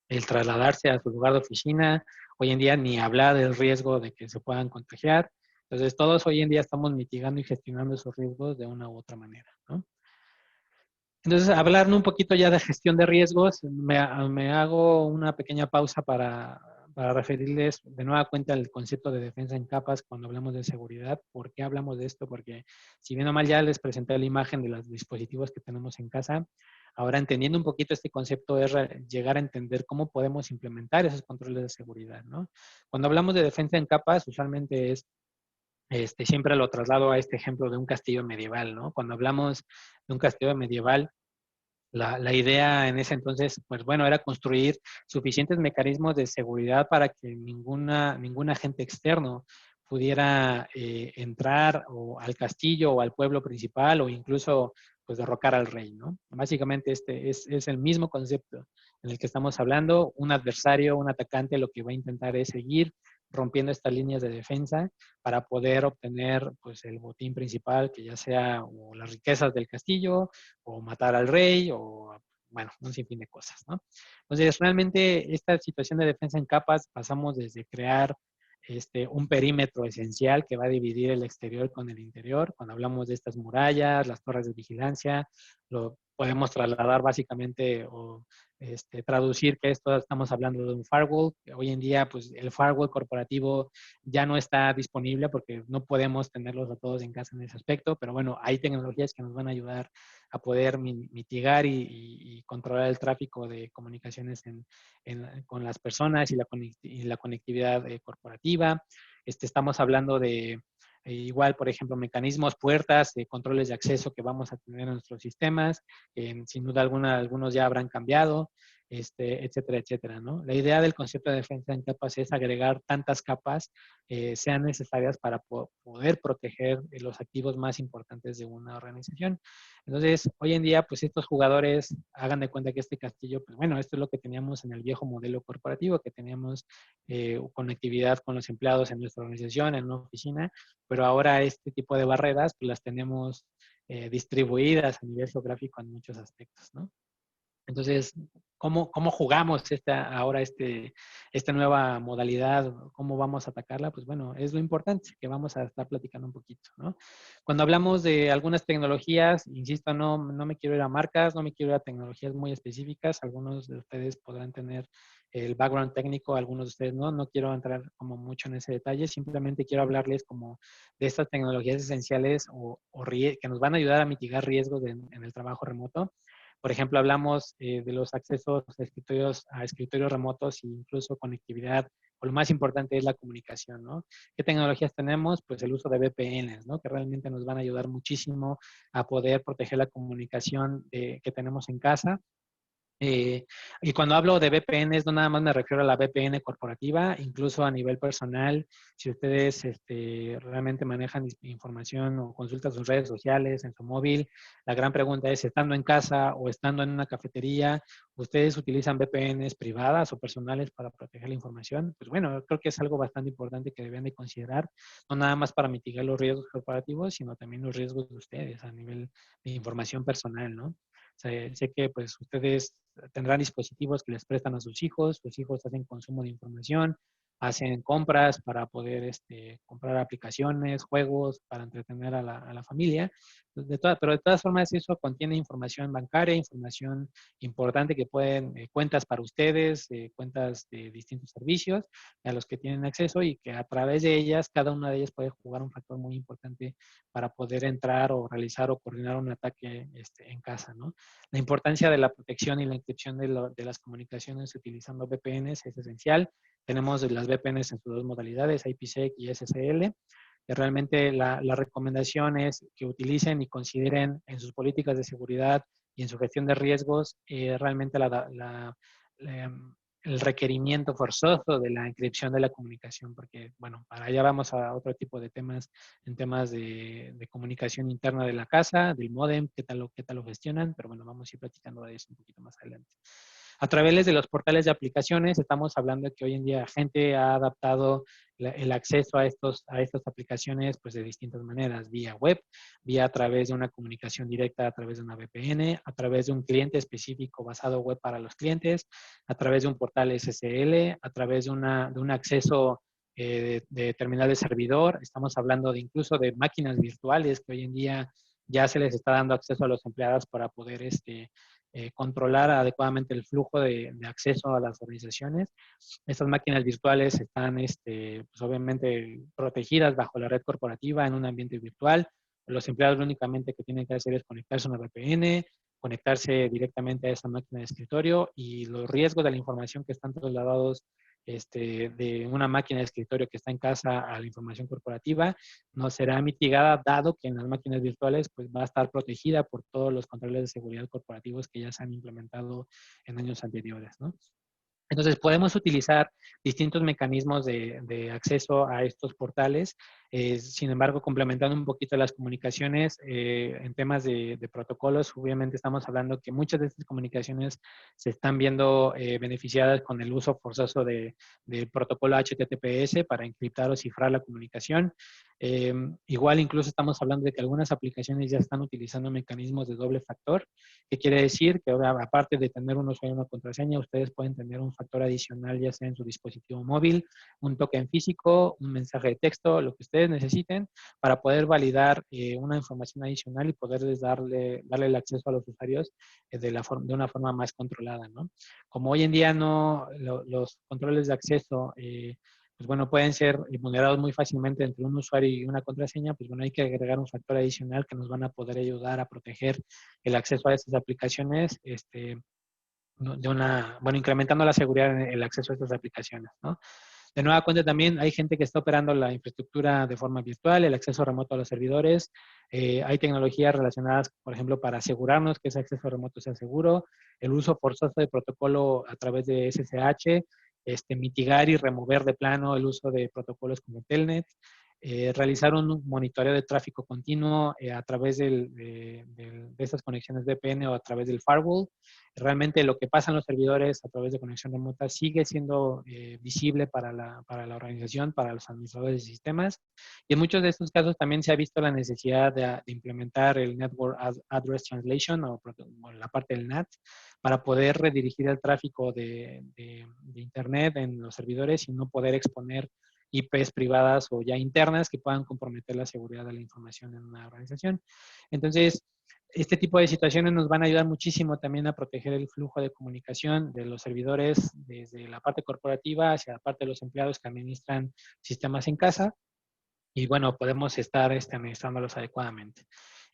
B: el trasladarse a su lugar de oficina. Hoy en día ni hablar del riesgo de que se puedan contagiar. Entonces, todos hoy en día estamos mitigando y gestionando esos riesgos de una u otra manera, ¿no? Entonces, hablando un poquito ya de gestión de riesgos, me hago una pequeña pausa para referirles de nueva cuenta el concepto de defensa en capas cuando hablamos de seguridad. ¿Por qué hablamos de esto? Porque si bien o mal ya les presenté la imagen de los dispositivos que tenemos en casa, ahora entendiendo un poquito este concepto es llegar a entender cómo podemos implementar esos controles de seguridad, ¿no? Cuando hablamos de defensa en capas, usualmente es siempre lo traslado a este ejemplo de un castillo medieval, ¿no? Cuando hablamos de un castillo medieval, la idea en ese entonces, pues bueno, era construir suficientes mecanismos de seguridad para que ningún agente externo pudiera entrar o al castillo o al pueblo principal o incluso pues derrocar al rey, ¿no? Básicamente este es el mismo concepto en el que estamos hablando. Un adversario, un atacante, lo que va a intentar es seguir rompiendo estas líneas de defensa para poder obtener pues el botín principal, que ya sea o las riquezas del castillo o matar al rey o, bueno, un sinfín de cosas, ¿no? Entonces, realmente esta situación de defensa en capas pasamos desde crear un perímetro esencial que va a dividir el exterior con el interior. Cuando hablamos de estas murallas, las torres de vigilancia, lo podemos trasladar básicamente o traducir que esto estamos hablando de un firewall. Hoy en día, pues el firewall corporativo ya no está disponible porque no podemos tenerlos a todos en casa en ese aspecto, pero bueno, hay tecnologías que nos van a ayudar a poder mitigar y controlar el tráfico de comunicaciones con las personas y la conectividad corporativa. Estamos hablando de igual, por ejemplo, mecanismos, puertas, controles de acceso que vamos a tener en nuestros sistemas. Sin duda alguna, algunos ya habrán cambiado, etcétera, etcétera, ¿no? La idea del concepto de defensa en capas es agregar tantas capas sean necesarias para poder proteger los activos más importantes de una organización. Entonces, hoy en día, pues estos jugadores, hagan de cuenta que este castillo, pues bueno, esto es lo que teníamos en el viejo modelo corporativo, que teníamos conectividad con los empleados en nuestra organización, en una oficina, pero ahora este tipo de barreras, pues las tenemos distribuidas a nivel geográfico en muchos aspectos, ¿no? Entonces, ¿cómo jugamos ahora esta nueva modalidad? ¿Cómo vamos a atacarla? Pues bueno, es lo importante que vamos a estar platicando un poquito, ¿no? Cuando hablamos de algunas tecnologías, insisto, no me quiero ir a marcas, no me quiero ir a tecnologías muy específicas. Algunos de ustedes podrán tener el background técnico, algunos de ustedes no. No quiero entrar como mucho en ese detalle. Simplemente quiero hablarles como de estas tecnologías esenciales que nos van a ayudar a mitigar riesgos en el trabajo remoto. Por ejemplo, hablamos de los accesos a escritorios remotos e incluso conectividad, o lo más importante es la comunicación, ¿no? ¿Qué tecnologías tenemos? Pues el uso de VPNs, ¿no? Que realmente nos van a ayudar muchísimo a poder proteger la comunicación que tenemos en casa. Y cuando hablo de VPNs, no nada más me refiero a la VPN corporativa, incluso a nivel personal, si ustedes realmente manejan información o consultan sus redes sociales en su móvil, la gran pregunta es, estando en casa o estando en una cafetería, ¿ustedes utilizan VPNs privadas o personales para proteger la información? Pues bueno, creo que es algo bastante importante que deben de considerar, no nada más para mitigar los riesgos corporativos, sino también los riesgos de ustedes a nivel de información personal, ¿no? Sé que pues ustedes tendrán dispositivos que les prestan a sus hijos hacen consumo de información, hacen compras para poder comprar aplicaciones, juegos, para entretener a la familia. Pero de todas formas eso contiene información bancaria, información importante que pueden, cuentas para ustedes, cuentas de distintos servicios a los que tienen acceso y que a través de ellas, cada una de ellas puede jugar un factor muy importante para poder entrar o realizar o coordinar un ataque en casa, ¿no? La importancia de la protección y la encripción de las comunicaciones utilizando VPNs es esencial. Tenemos las VPNs en sus dos modalidades, IPsec y SSL. Realmente la recomendación es que utilicen y consideren en sus políticas de seguridad y en su gestión de riesgos realmente el requerimiento forzoso de la encripción de la comunicación, porque, bueno, para allá vamos a otro tipo de temas, en temas de comunicación interna de la casa, del módem, qué tal lo gestionan, pero bueno, vamos a ir platicando de eso un poquito más adelante. A través de los portales de aplicaciones, estamos hablando de que hoy en día la gente ha adaptado el acceso a estas aplicaciones pues de distintas maneras, vía web, vía a través de una comunicación directa a través de una VPN, a través de un cliente específico basado web para los clientes, a través de un portal SSL, a través de un acceso de terminal de servidor. Estamos hablando de incluso de máquinas virtuales que hoy en día ya se les está dando acceso a los empleados para poder controlar adecuadamente el flujo de acceso a las organizaciones. Estas máquinas virtuales están, pues obviamente, protegidas bajo la red corporativa en un ambiente virtual. Los empleados lo únicamente que tienen que hacer es conectarse a una VPN, conectarse directamente a esa máquina de escritorio, y los riesgos de la información que están trasladados de una máquina de escritorio que está en casa a la información corporativa no será mitigada, dado que en las máquinas virtuales pues, va a estar protegida por todos los controles de seguridad corporativos que ya se han implementado en años anteriores, ¿no? Entonces, podemos utilizar distintos mecanismos de acceso a estos portales. Sin embargo, complementando un poquito las comunicaciones, en temas de protocolos, obviamente estamos hablando que muchas de estas comunicaciones se están viendo beneficiadas con el uso forzoso del protocolo HTTPS para encriptar o cifrar la comunicación. Igual, incluso estamos hablando de que algunas aplicaciones ya están utilizando mecanismos de doble factor, que quiere decir que ahora, aparte de tener un usuario y una contraseña, ustedes pueden tener un factor adicional, ya sea en su dispositivo móvil, un token físico, un mensaje de texto, lo que ustedes necesiten para poder validar una información adicional y poderles darle el acceso a los usuarios de una forma más controlada, ¿no? Como hoy en día los controles de acceso pues bueno, pueden ser vulnerados muy fácilmente entre un usuario y una contraseña, pues bueno, hay que agregar un factor adicional que nos van a poder ayudar a proteger el acceso a estas aplicaciones, bueno, incrementando la seguridad en el acceso a estas aplicaciones, ¿no? De nueva cuenta también hay gente que está operando la infraestructura de forma virtual, el acceso remoto a los servidores. Hay tecnologías relacionadas, por ejemplo, para asegurarnos que ese acceso remoto sea seguro, el uso forzoso de protocolo a través de SSH, mitigar y remover de plano el uso de protocolos como Telnet, realizar un monitoreo de tráfico continuo a través de estas conexiones VPN o a través del firewall. Realmente lo que pasa en los servidores a través de conexión remota sigue siendo visible para la organización, para los administradores de sistemas. Y en muchos de estos casos también se ha visto la necesidad de implementar el Network Address Translation o la parte del NAT para poder redirigir el tráfico de Internet en los servidores y no poder exponer IPs privadas o ya internas que puedan comprometer la seguridad de la información en una organización. Entonces, este tipo de situaciones nos van a ayudar muchísimo también a proteger el flujo de comunicación de los servidores desde la parte corporativa hacia la parte de los empleados que administran sistemas en casa. Y bueno, podemos estar administrándolos adecuadamente.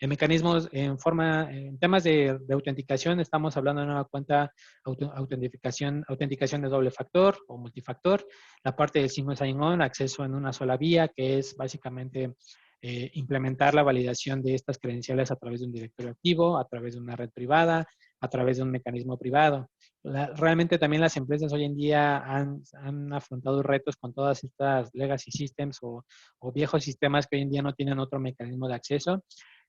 B: En mecanismos, en temas de autenticación, estamos hablando de una cuenta autenticación de doble factor o multifactor. La parte del single sign-on, acceso en una sola vía, que es básicamente implementar la validación de estas credenciales a través de un directorio activo, a través de una red privada, a través de un mecanismo privado. Realmente también las empresas hoy en día han afrontado retos con todas estas legacy systems o viejos sistemas que hoy en día no tienen otro mecanismo de acceso.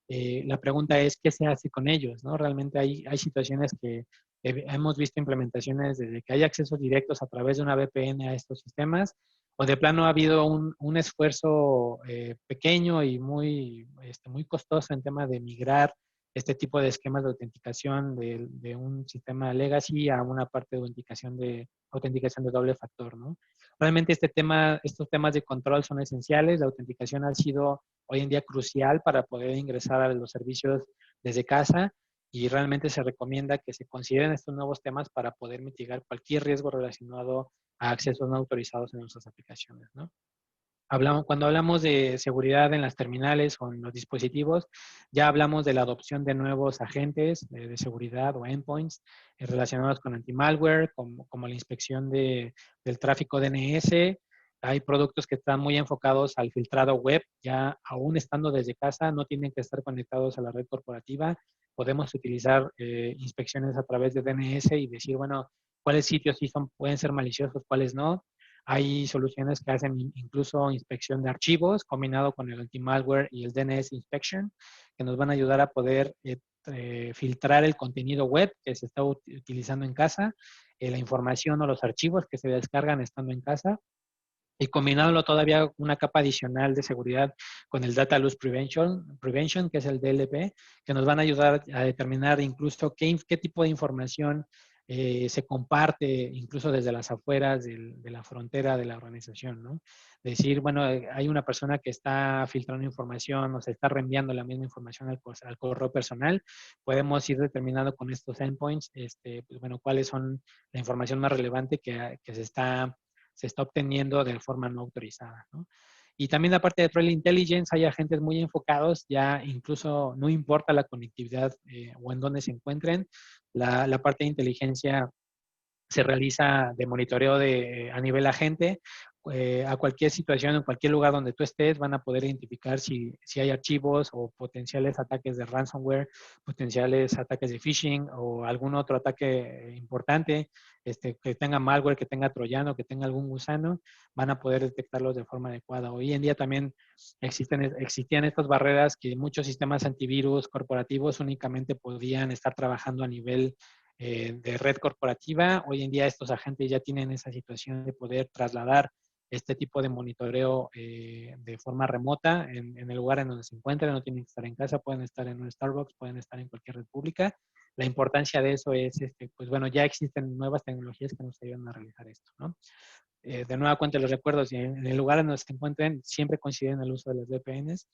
B: La pregunta es, ¿qué se hace con ellos? ¿No? Realmente hay situaciones que hemos visto implementaciones desde que hay accesos directos a través de una VPN a estos sistemas, o de plano ha habido un esfuerzo pequeño y muy costoso en tema de migrar este tipo de esquemas de autenticación de un sistema legacy a una parte de autenticación de doble factor, ¿no? Realmente estos temas de control son esenciales. La autenticación ha sido hoy en día crucial para poder ingresar a los servicios desde casa, y realmente se recomienda que se consideren estos nuevos temas para poder mitigar cualquier riesgo relacionado a accesos no autorizados en nuestras aplicaciones, ¿no? Cuando hablamos de seguridad en las terminales o en los dispositivos, ya hablamos de la adopción de nuevos agentes de seguridad o endpoints relacionados con anti-malware, como la inspección del tráfico DNS. Hay productos que están muy enfocados al filtrado web, ya aún estando desde casa, no tienen que estar conectados a la red corporativa. Podemos utilizar inspecciones a través de DNS y decir, bueno, cuáles sitios sí pueden ser maliciosos, cuáles no. Hay soluciones que hacen incluso inspección de archivos combinado con el anti-malware y el DNS inspection, que nos van a ayudar a poder filtrar el contenido web que se está utilizando en casa, la información o los archivos que se descargan estando en casa, y combinándolo todavía una capa adicional de seguridad con el Data Loss Prevention, que es el DLP, que nos van a ayudar a determinar incluso qué tipo de información se comparte incluso desde las afueras de la frontera de la organización, ¿no? Decir, bueno, hay una persona que está filtrando información o se está reenviando la misma información al correo personal, podemos ir determinando con estos endpoints, pues, bueno, cuáles son la información más relevante que se está obteniendo de forma no autorizada, ¿no? Y también la parte de Threat Intelligence, hay agentes muy enfocados, ya incluso no importa la conectividad o en dónde se encuentren, la parte de inteligencia se realiza de monitoreo a nivel agente. A cualquier situación, en cualquier lugar donde tú estés, van a poder identificar si hay archivos o potenciales ataques de ransomware, potenciales ataques de phishing o algún otro ataque importante, que tenga malware, que tenga troyano, que tenga algún gusano, van a poder detectarlos de forma adecuada. Hoy en día también existían estas barreras que muchos sistemas antivirus corporativos únicamente podían estar trabajando a nivel de red corporativa. Hoy en día estos agentes ya tienen esa situación de poder trasladar este tipo de monitoreo de forma remota en el lugar en donde se encuentran. No tienen que estar en casa, pueden estar en un Starbucks, pueden estar en cualquier red pública. La importancia de eso es, pues bueno, ya existen nuevas tecnologías que nos ayudan a realizar esto, ¿no? De nueva cuenta les recuerdo, si en el lugar en donde se encuentren, siempre consideren el uso de las VPNs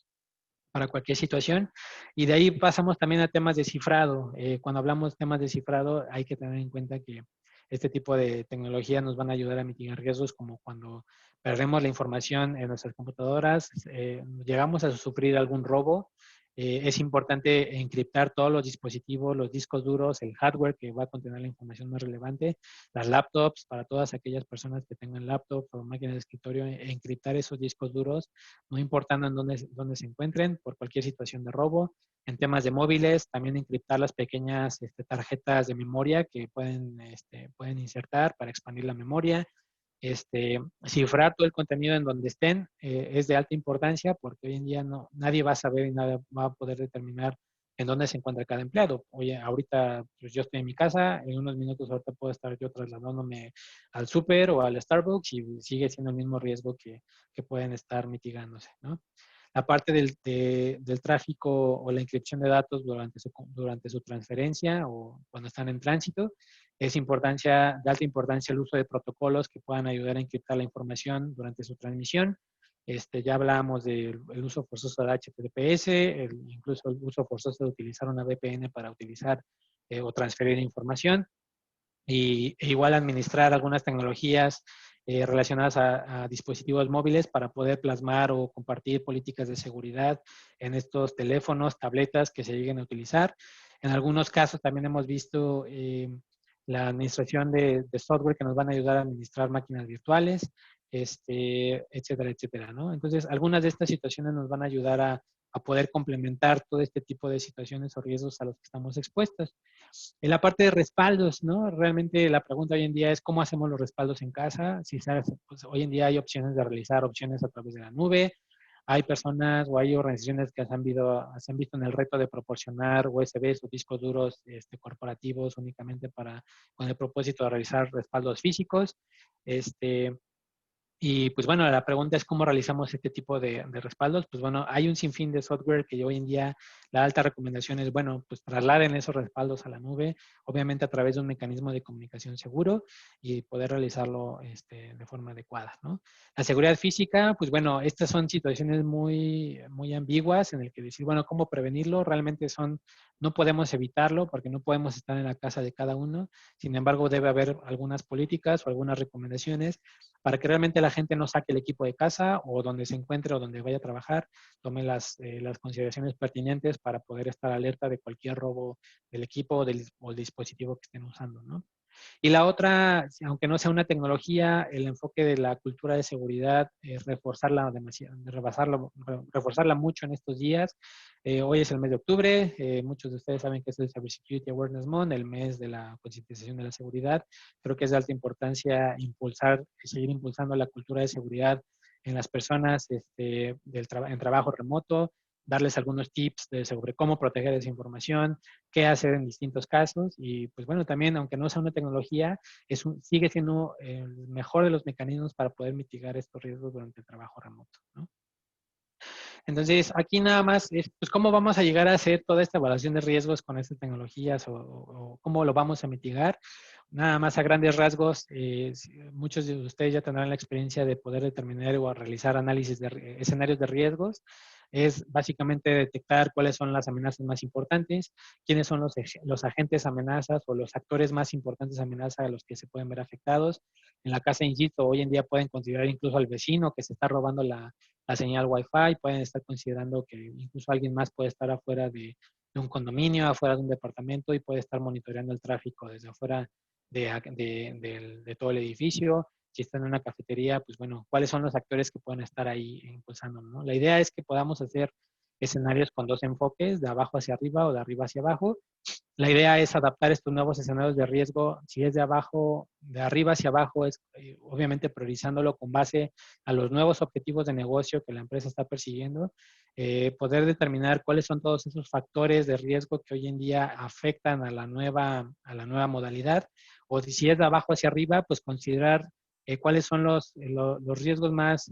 B: para cualquier situación. Y de ahí pasamos también a temas de cifrado. Cuando hablamos de temas de cifrado, hay que tener en cuenta que este tipo de tecnologías nos van a ayudar a mitigar riesgos como cuando perdemos la información en nuestras computadoras, llegamos a sufrir algún robo. Es importante encriptar todos los dispositivos, los discos duros, el hardware que va a contener la información más relevante, las laptops, para todas aquellas personas que tengan laptops o máquinas de escritorio, encriptar esos discos duros no importando en dónde se encuentren, por cualquier situación de robo. En temas de móviles, también encriptar las pequeñas tarjetas de memoria que pueden insertar para expandir la memoria. Cifrar todo el contenido en donde estén es de alta importancia porque hoy en día nadie va a saber y nadie va a poder determinar en dónde se encuentra cada empleado. Oye, ahorita pues yo estoy en mi casa, en unos minutos ahorita puedo estar yo trasladándome al súper o al Starbucks y sigue siendo el mismo riesgo que pueden estar mitigándose, ¿no? La parte del tráfico o la inscripción de datos durante su transferencia o cuando están en tránsito, es de alta importancia el uso de protocolos que puedan ayudar a encriptar la información durante su transmisión. Ya hablábamos del uso forzoso de HTTPS, incluso el uso forzoso de utilizar una VPN para utilizar o transferir información e igual administrar algunas tecnologías relacionadas a dispositivos móviles para poder plasmar o compartir políticas de seguridad en estos teléfonos, tabletas que se lleguen a utilizar. En algunos casos también hemos visto la administración de software que nos van a ayudar a administrar máquinas virtuales, etcétera, etcétera, ¿no? Entonces, algunas de estas situaciones nos van a ayudar a poder complementar todo este tipo de situaciones o riesgos a los que estamos expuestos. En la parte de respaldos, ¿no? Realmente la pregunta hoy en día es cómo hacemos los respaldos en casa. Si sabes, pues hoy en día hay opciones de realizar opciones a través de la nube. Hay personas o hay organizaciones que se han visto en el reto de proporcionar USBs o discos duros corporativos únicamente con el propósito de realizar respaldos físicos. Y pues bueno, la pregunta es cómo realizamos este tipo de respaldos. Pues bueno, hay un sinfín de software que hoy en día la alta recomendación es, bueno, pues trasladen esos respaldos a la nube, obviamente a través de un mecanismo de comunicación seguro y poder realizarlo de forma adecuada, ¿no? La seguridad física, pues bueno, estas son situaciones muy, muy ambiguas en el que decir, bueno, ¿cómo prevenirlo? Realmente no podemos evitarlo porque no podemos estar en la casa de cada uno. Sin embargo, debe haber algunas políticas o algunas recomendaciones para que realmente la gente no saque el equipo de casa o donde se encuentre o donde vaya a trabajar, tome las consideraciones pertinentes para poder estar alerta de cualquier robo del equipo o el dispositivo que estén usando, ¿no? Y la otra, aunque no sea una tecnología, el enfoque de la cultura de seguridad es reforzarla demasiado, reforzarla mucho en estos días. Hoy es el mes de octubre, muchos de ustedes saben que es el Cybersecurity Awareness Month, el mes de la concientización de la seguridad. Creo que es de alta importancia seguir impulsando la cultura de seguridad en las personas en trabajo remoto, darles algunos tips sobre cómo proteger esa información, qué hacer en distintos casos y pues bueno, también aunque no sea una tecnología, sigue siendo el mejor de los mecanismos para poder mitigar estos riesgos durante el trabajo remoto, ¿no? Entonces, aquí nada más es, pues, cómo vamos a llegar a hacer toda esta evaluación de riesgos con estas tecnologías o cómo lo vamos a mitigar. nada más a grandes rasgos, muchos de ustedes ya tendrán la experiencia de poder determinar o realizar análisis de escenarios de riesgos. Es básicamente detectar cuáles son las amenazas más importantes, quiénes son los agentes amenazas o los actores más importantes de amenaza a los que se pueden ver afectados. En la casa, insisto, hoy en día pueden considerar incluso al vecino que se está robando la señal Wi-Fi, pueden estar considerando que incluso alguien más puede estar afuera de un condominio, afuera de un departamento y puede estar monitoreando el tráfico desde afuera de todo el edificio. Si están en una cafetería, pues bueno, ¿cuáles son los actores que pueden estar ahí impulsando, ¿no? La idea es que podamos hacer escenarios con dos enfoques, de abajo hacia arriba o de arriba hacia abajo. La idea es adaptar estos nuevos escenarios de riesgo, si es de abajo, de arriba hacia abajo, es obviamente priorizándolo con base a los nuevos objetivos de negocio que la empresa está persiguiendo, poder determinar cuáles son todos esos factores de riesgo que hoy en día afectan a la nueva modalidad, o si es de abajo hacia arriba, pues considerar cuáles son los riesgos más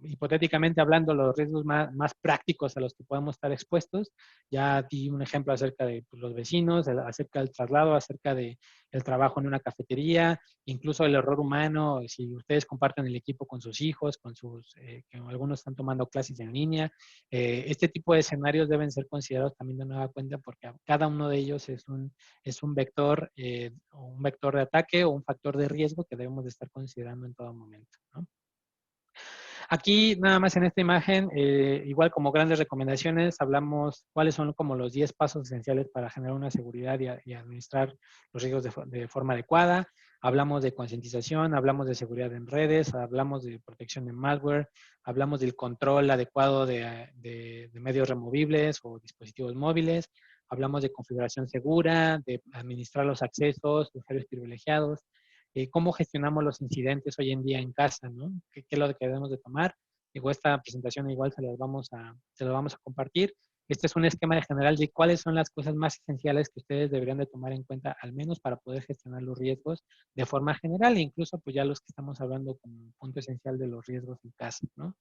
B: hipotéticamente hablando, los riesgos más prácticos a los que podemos estar expuestos. Ya di un ejemplo acerca de pues, los vecinos, acerca del traslado, acerca del trabajo en una cafetería, incluso el error humano, si ustedes comparten el equipo con sus hijos, que algunos están tomando clases en línea. Este tipo de escenarios deben ser considerados también de nueva cuenta porque cada uno de ellos es un vector de ataque o un factor de riesgo que debemos de estar considerando en todo momento, ¿no? Aquí, nada más en esta imagen, igual como grandes recomendaciones, hablamos cuáles son como los 10 pasos esenciales para generar una seguridad y administrar los riesgos de forma adecuada. Hablamos de concientización, hablamos de seguridad en redes, hablamos de protección de malware, hablamos del control adecuado de medios removibles o dispositivos móviles, hablamos de configuración segura, de administrar los accesos, usuarios privilegiados, cómo gestionamos los incidentes hoy en día en casa, ¿no? ¿Qué es lo que debemos de tomar? Digo, esta presentación igual se las vamos a compartir. Este es un esquema general de cuáles son las cosas más esenciales que ustedes deberían de tomar en cuenta, al menos para poder gestionar los riesgos de forma general, e incluso pues ya los que estamos hablando como punto esencial de los riesgos en casa, ¿no?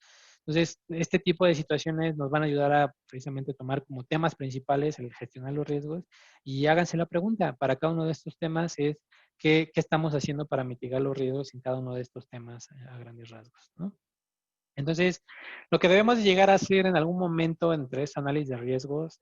B: Entonces, este tipo de situaciones nos van a ayudar a precisamente tomar como temas principales el gestionar los riesgos y háganse la pregunta, para cada uno de estos temas es qué estamos haciendo para mitigar los riesgos en cada uno de estos temas a grandes rasgos, ¿no? Entonces, lo que debemos de llegar a hacer en algún momento entre este análisis de riesgos,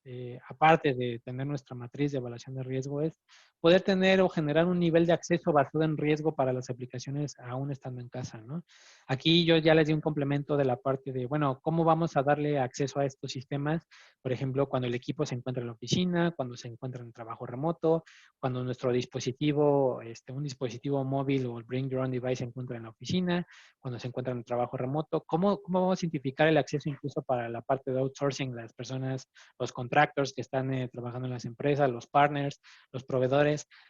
B: aparte de tener nuestra matriz de evaluación de riesgo, es poder tener o generar un nivel de acceso basado en riesgo para las aplicaciones aún estando en casa, ¿no? Aquí yo ya les di un complemento de la parte de, bueno, ¿cómo vamos a darle acceso a estos sistemas? Por ejemplo, cuando el equipo se encuentra en la oficina, cuando se encuentra en trabajo remoto, cuando nuestro dispositivo, un dispositivo móvil o el Bring Your Own Device se encuentra en la oficina, cuando se encuentran en trabajo remoto, ¿cómo vamos a simplificar el acceso incluso para la parte de outsourcing, las personas, los contractors que están trabajando en las empresas, los partners, los proveedores?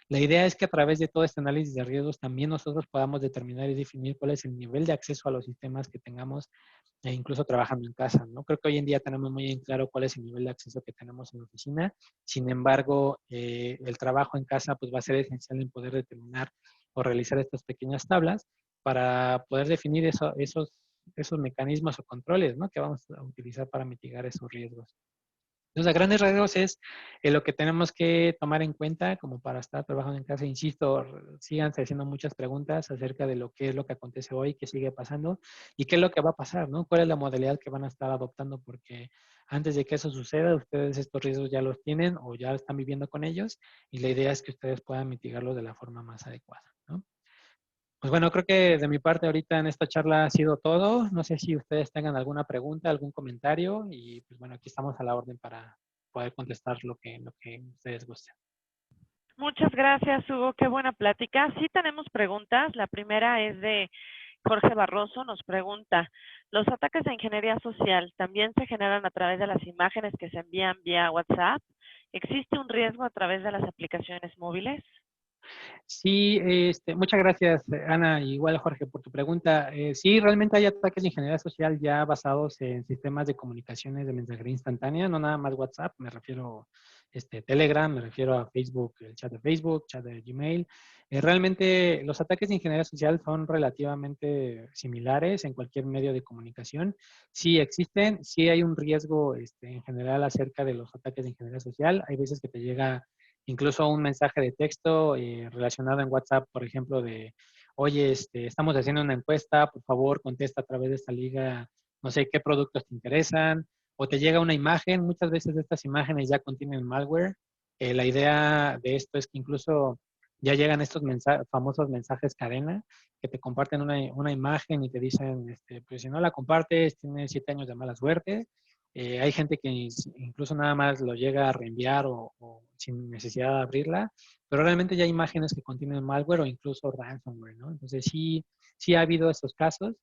B: La idea es que a través de todo este análisis de riesgos también nosotros podamos determinar y definir cuál es el nivel de acceso a los sistemas que tengamos, incluso trabajando en casa, ¿no? Creo que hoy en día tenemos muy en claro cuál es el nivel de acceso que tenemos en la oficina. Sin embargo, el trabajo en casa pues va a ser esencial en poder determinar o realizar estas pequeñas tablas para poder definir esos mecanismos o controles, ¿no? Que vamos a utilizar para mitigar esos riesgos. Entonces, a grandes rasgos es lo que tenemos que tomar en cuenta como para estar trabajando en casa. Insisto, síganse haciendo muchas preguntas acerca de lo que es lo que acontece hoy, qué sigue pasando y qué es lo que va a pasar, ¿no? ¿Cuál es la modalidad que van a estar adoptando? Porque antes de que eso suceda, ustedes estos riesgos ya los tienen o ya están viviendo con ellos y la idea es que ustedes puedan mitigarlos de la forma más adecuada, ¿no? Pues bueno, creo que de mi parte ahorita en esta charla ha sido todo. No sé si ustedes tengan alguna pregunta, algún comentario y pues bueno, aquí estamos a la orden para poder contestar lo que ustedes gusten.
C: Muchas gracias, Hugo. Qué buena plática. Sí tenemos preguntas. La primera es de Jorge Barroso. Nos pregunta, ¿los ataques de ingeniería social también se generan a través de las imágenes que se envían vía WhatsApp? ¿Existe un riesgo a través de las aplicaciones móviles?
B: Sí, muchas gracias, Ana, y igual Jorge, por tu pregunta. Sí, realmente hay ataques de ingeniería social ya basados en sistemas de comunicaciones de mensajería instantánea, no nada más WhatsApp, me refiero Telegram, me refiero a Facebook, el chat de Gmail. Realmente los ataques de ingeniería social son relativamente similares en cualquier medio de comunicación. Sí existen, sí hay un riesgo en general acerca de los ataques de ingeniería social. Hay veces que te llega incluso un mensaje de texto relacionado en WhatsApp, por ejemplo, de, oye, estamos haciendo una encuesta, por favor, contesta a través de esta liga, no sé qué productos te interesan, o te llega una imagen, muchas veces estas imágenes ya contienen malware. La idea de esto es que incluso ya llegan estos famosos mensajes cadena que te comparten una imagen y te dicen, pues si no la compartes, tienes 7 años de mala suerte. Hay gente que incluso nada más lo llega a reenviar o sin necesidad de abrirla, pero realmente ya hay imágenes que contienen malware o incluso ransomware, ¿no? Entonces sí ha habido estos casos.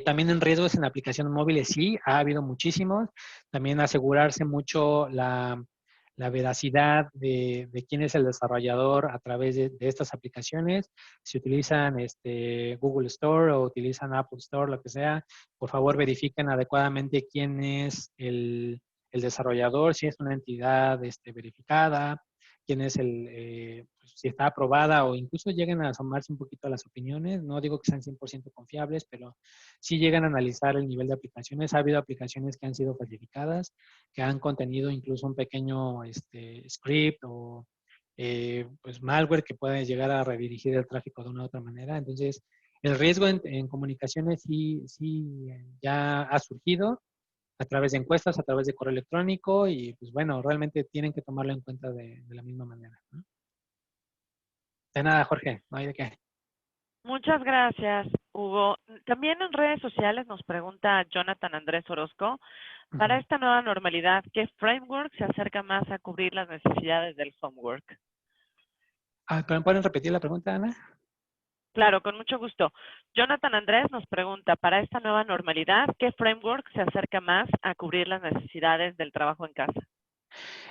B: También en riesgos en aplicaciones móviles sí, ha habido muchísimos. También asegurarse mucho la veracidad de quién es el desarrollador a través de estas aplicaciones. Si utilizan Google Store o utilizan Apple Store, lo que sea, por favor verifiquen adecuadamente quién es el desarrollador, si es una entidad verificada, quién es pues, si está aprobada o incluso lleguen a asomarse un poquito a las opiniones. No digo que sean 100% confiables, pero sí llegan a analizar el nivel de aplicaciones. Ha habido aplicaciones que han sido falsificadas, que han contenido incluso un pequeño script o pues malware que puede llegar a redirigir el tráfico de una u otra manera. Entonces, el riesgo en comunicaciones sí ya ha surgido a través de encuestas, a través de correo electrónico y pues bueno, realmente tienen que tomarlo en cuenta de la misma manera, ¿no? De nada, Jorge, no hay de qué.
C: Muchas gracias, Hugo. También en redes sociales nos pregunta Jonathan Andrés Orozco, para esta nueva normalidad, ¿qué framework se acerca más a cubrir las necesidades del homework?
B: ¿Pueden repetir la pregunta, Ana?
C: Claro, con mucho gusto. Jonathan Andrés nos pregunta, para esta nueva normalidad, ¿qué framework se acerca más a cubrir las necesidades del trabajo en casa?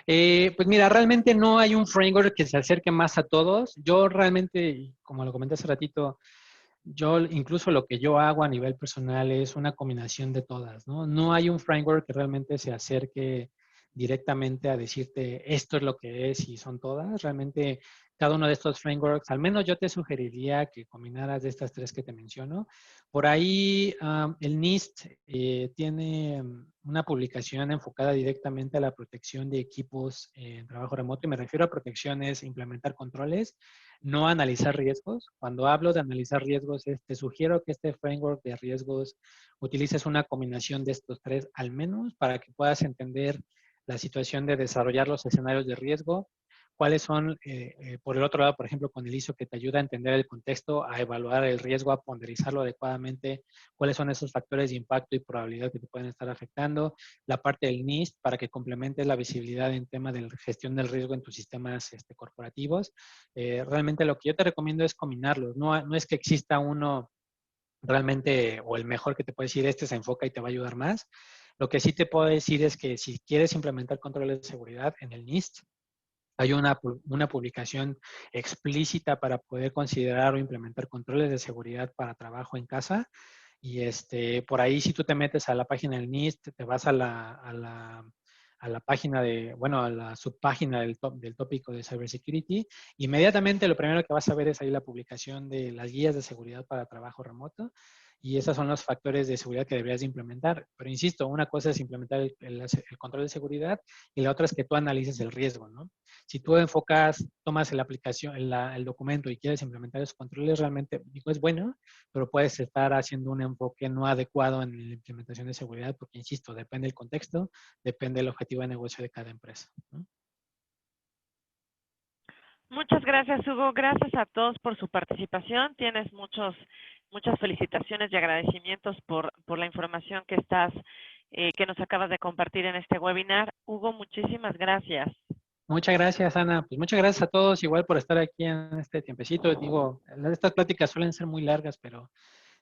B: Pues mira, realmente no hay un framework que se acerque más a todos. Yo realmente, como lo comenté hace ratito, yo incluso lo que yo hago a nivel personal es una combinación de todas, ¿no? No hay un framework que realmente se acerque directamente a decirte esto es lo que es y son todas. Realmente cada uno de estos frameworks, al menos yo te sugeriría que combinaras de estas tres que te menciono. Por ahí el NIST tiene una publicación enfocada directamente a la protección de equipos en trabajo remoto y me refiero a protecciones, implementar controles, no analizar riesgos. Cuando hablo de analizar riesgos, te sugiero que este framework de riesgos utilices una combinación de estos tres al menos para que puedas entender la situación de desarrollar los escenarios de riesgo, cuáles son, por el otro lado, por ejemplo, con el ISO que te ayuda a entender el contexto, a evaluar el riesgo, a ponderizarlo adecuadamente, cuáles son esos factores de impacto y probabilidad que te pueden estar afectando, la parte del NIST para que complementes la visibilidad en tema de gestión del riesgo en tus sistemas corporativos. Realmente lo que yo te recomiendo es combinarlos, no es que exista uno realmente o el mejor que te puede decir se enfoca y te va a ayudar más. Lo que sí te puedo decir es que si quieres implementar controles de seguridad en el NIST, hay una publicación explícita para poder considerar o implementar controles de seguridad para trabajo en casa. Y por ahí, si tú te metes a la página del NIST, te vas a la página bueno, a la subpágina del tópico de cybersecurity, inmediatamente lo primero que vas a ver es ahí la publicación de las guías de seguridad para trabajo remoto. Y esos son los factores de seguridad que deberías de implementar. Pero insisto, una cosa es implementar el control de seguridad y la otra es que tú analices el riesgo, ¿no? Si tú tomas la aplicación, el documento y quieres implementar esos controles, realmente digo, es bueno, pero puedes estar haciendo un enfoque no adecuado en la implementación de seguridad porque, insisto, depende del contexto, depende del objetivo de negocio de cada empresa, ¿no?
C: Muchas gracias, Hugo. Gracias a todos por su participación. Tienes muchas felicitaciones y agradecimientos por la información que nos acabas de compartir en este webinar. Hugo, muchísimas gracias.
B: Muchas gracias, Ana. Pues muchas gracias a todos igual por estar aquí en este tiempecito. Digo, estas pláticas suelen ser muy largas, pero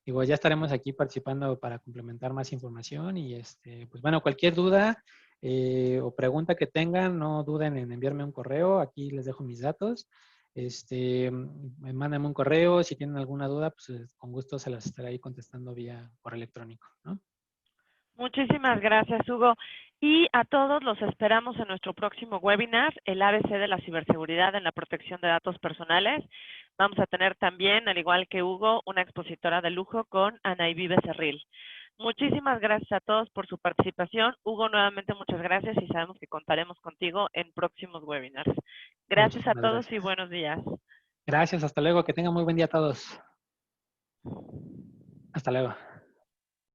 B: digo, ya estaremos aquí participando para complementar más información y pues bueno, cualquier duda o pregunta que tengan, no duden en enviarme un correo. Aquí les dejo mis datos. Mándenme un correo. Si tienen alguna duda, pues con gusto se las estaré ahí contestando vía correo electrónico, ¿no?
C: Muchísimas gracias, Hugo. Y a todos los esperamos en nuestro próximo webinar, el ABC de la ciberseguridad en la protección de datos personales. Vamos a tener también, al igual que Hugo, una expositora de lujo con Anaíbi Becerril. Muchísimas gracias a todos por su participación. Hugo, nuevamente muchas gracias y sabemos que contaremos contigo en próximos webinars. Gracias a
B: Muchísimas
C: todos y
B: gracias.
C: buenos días.
B: Gracias, hasta luego. Que tengan muy buen día a todos. Hasta luego.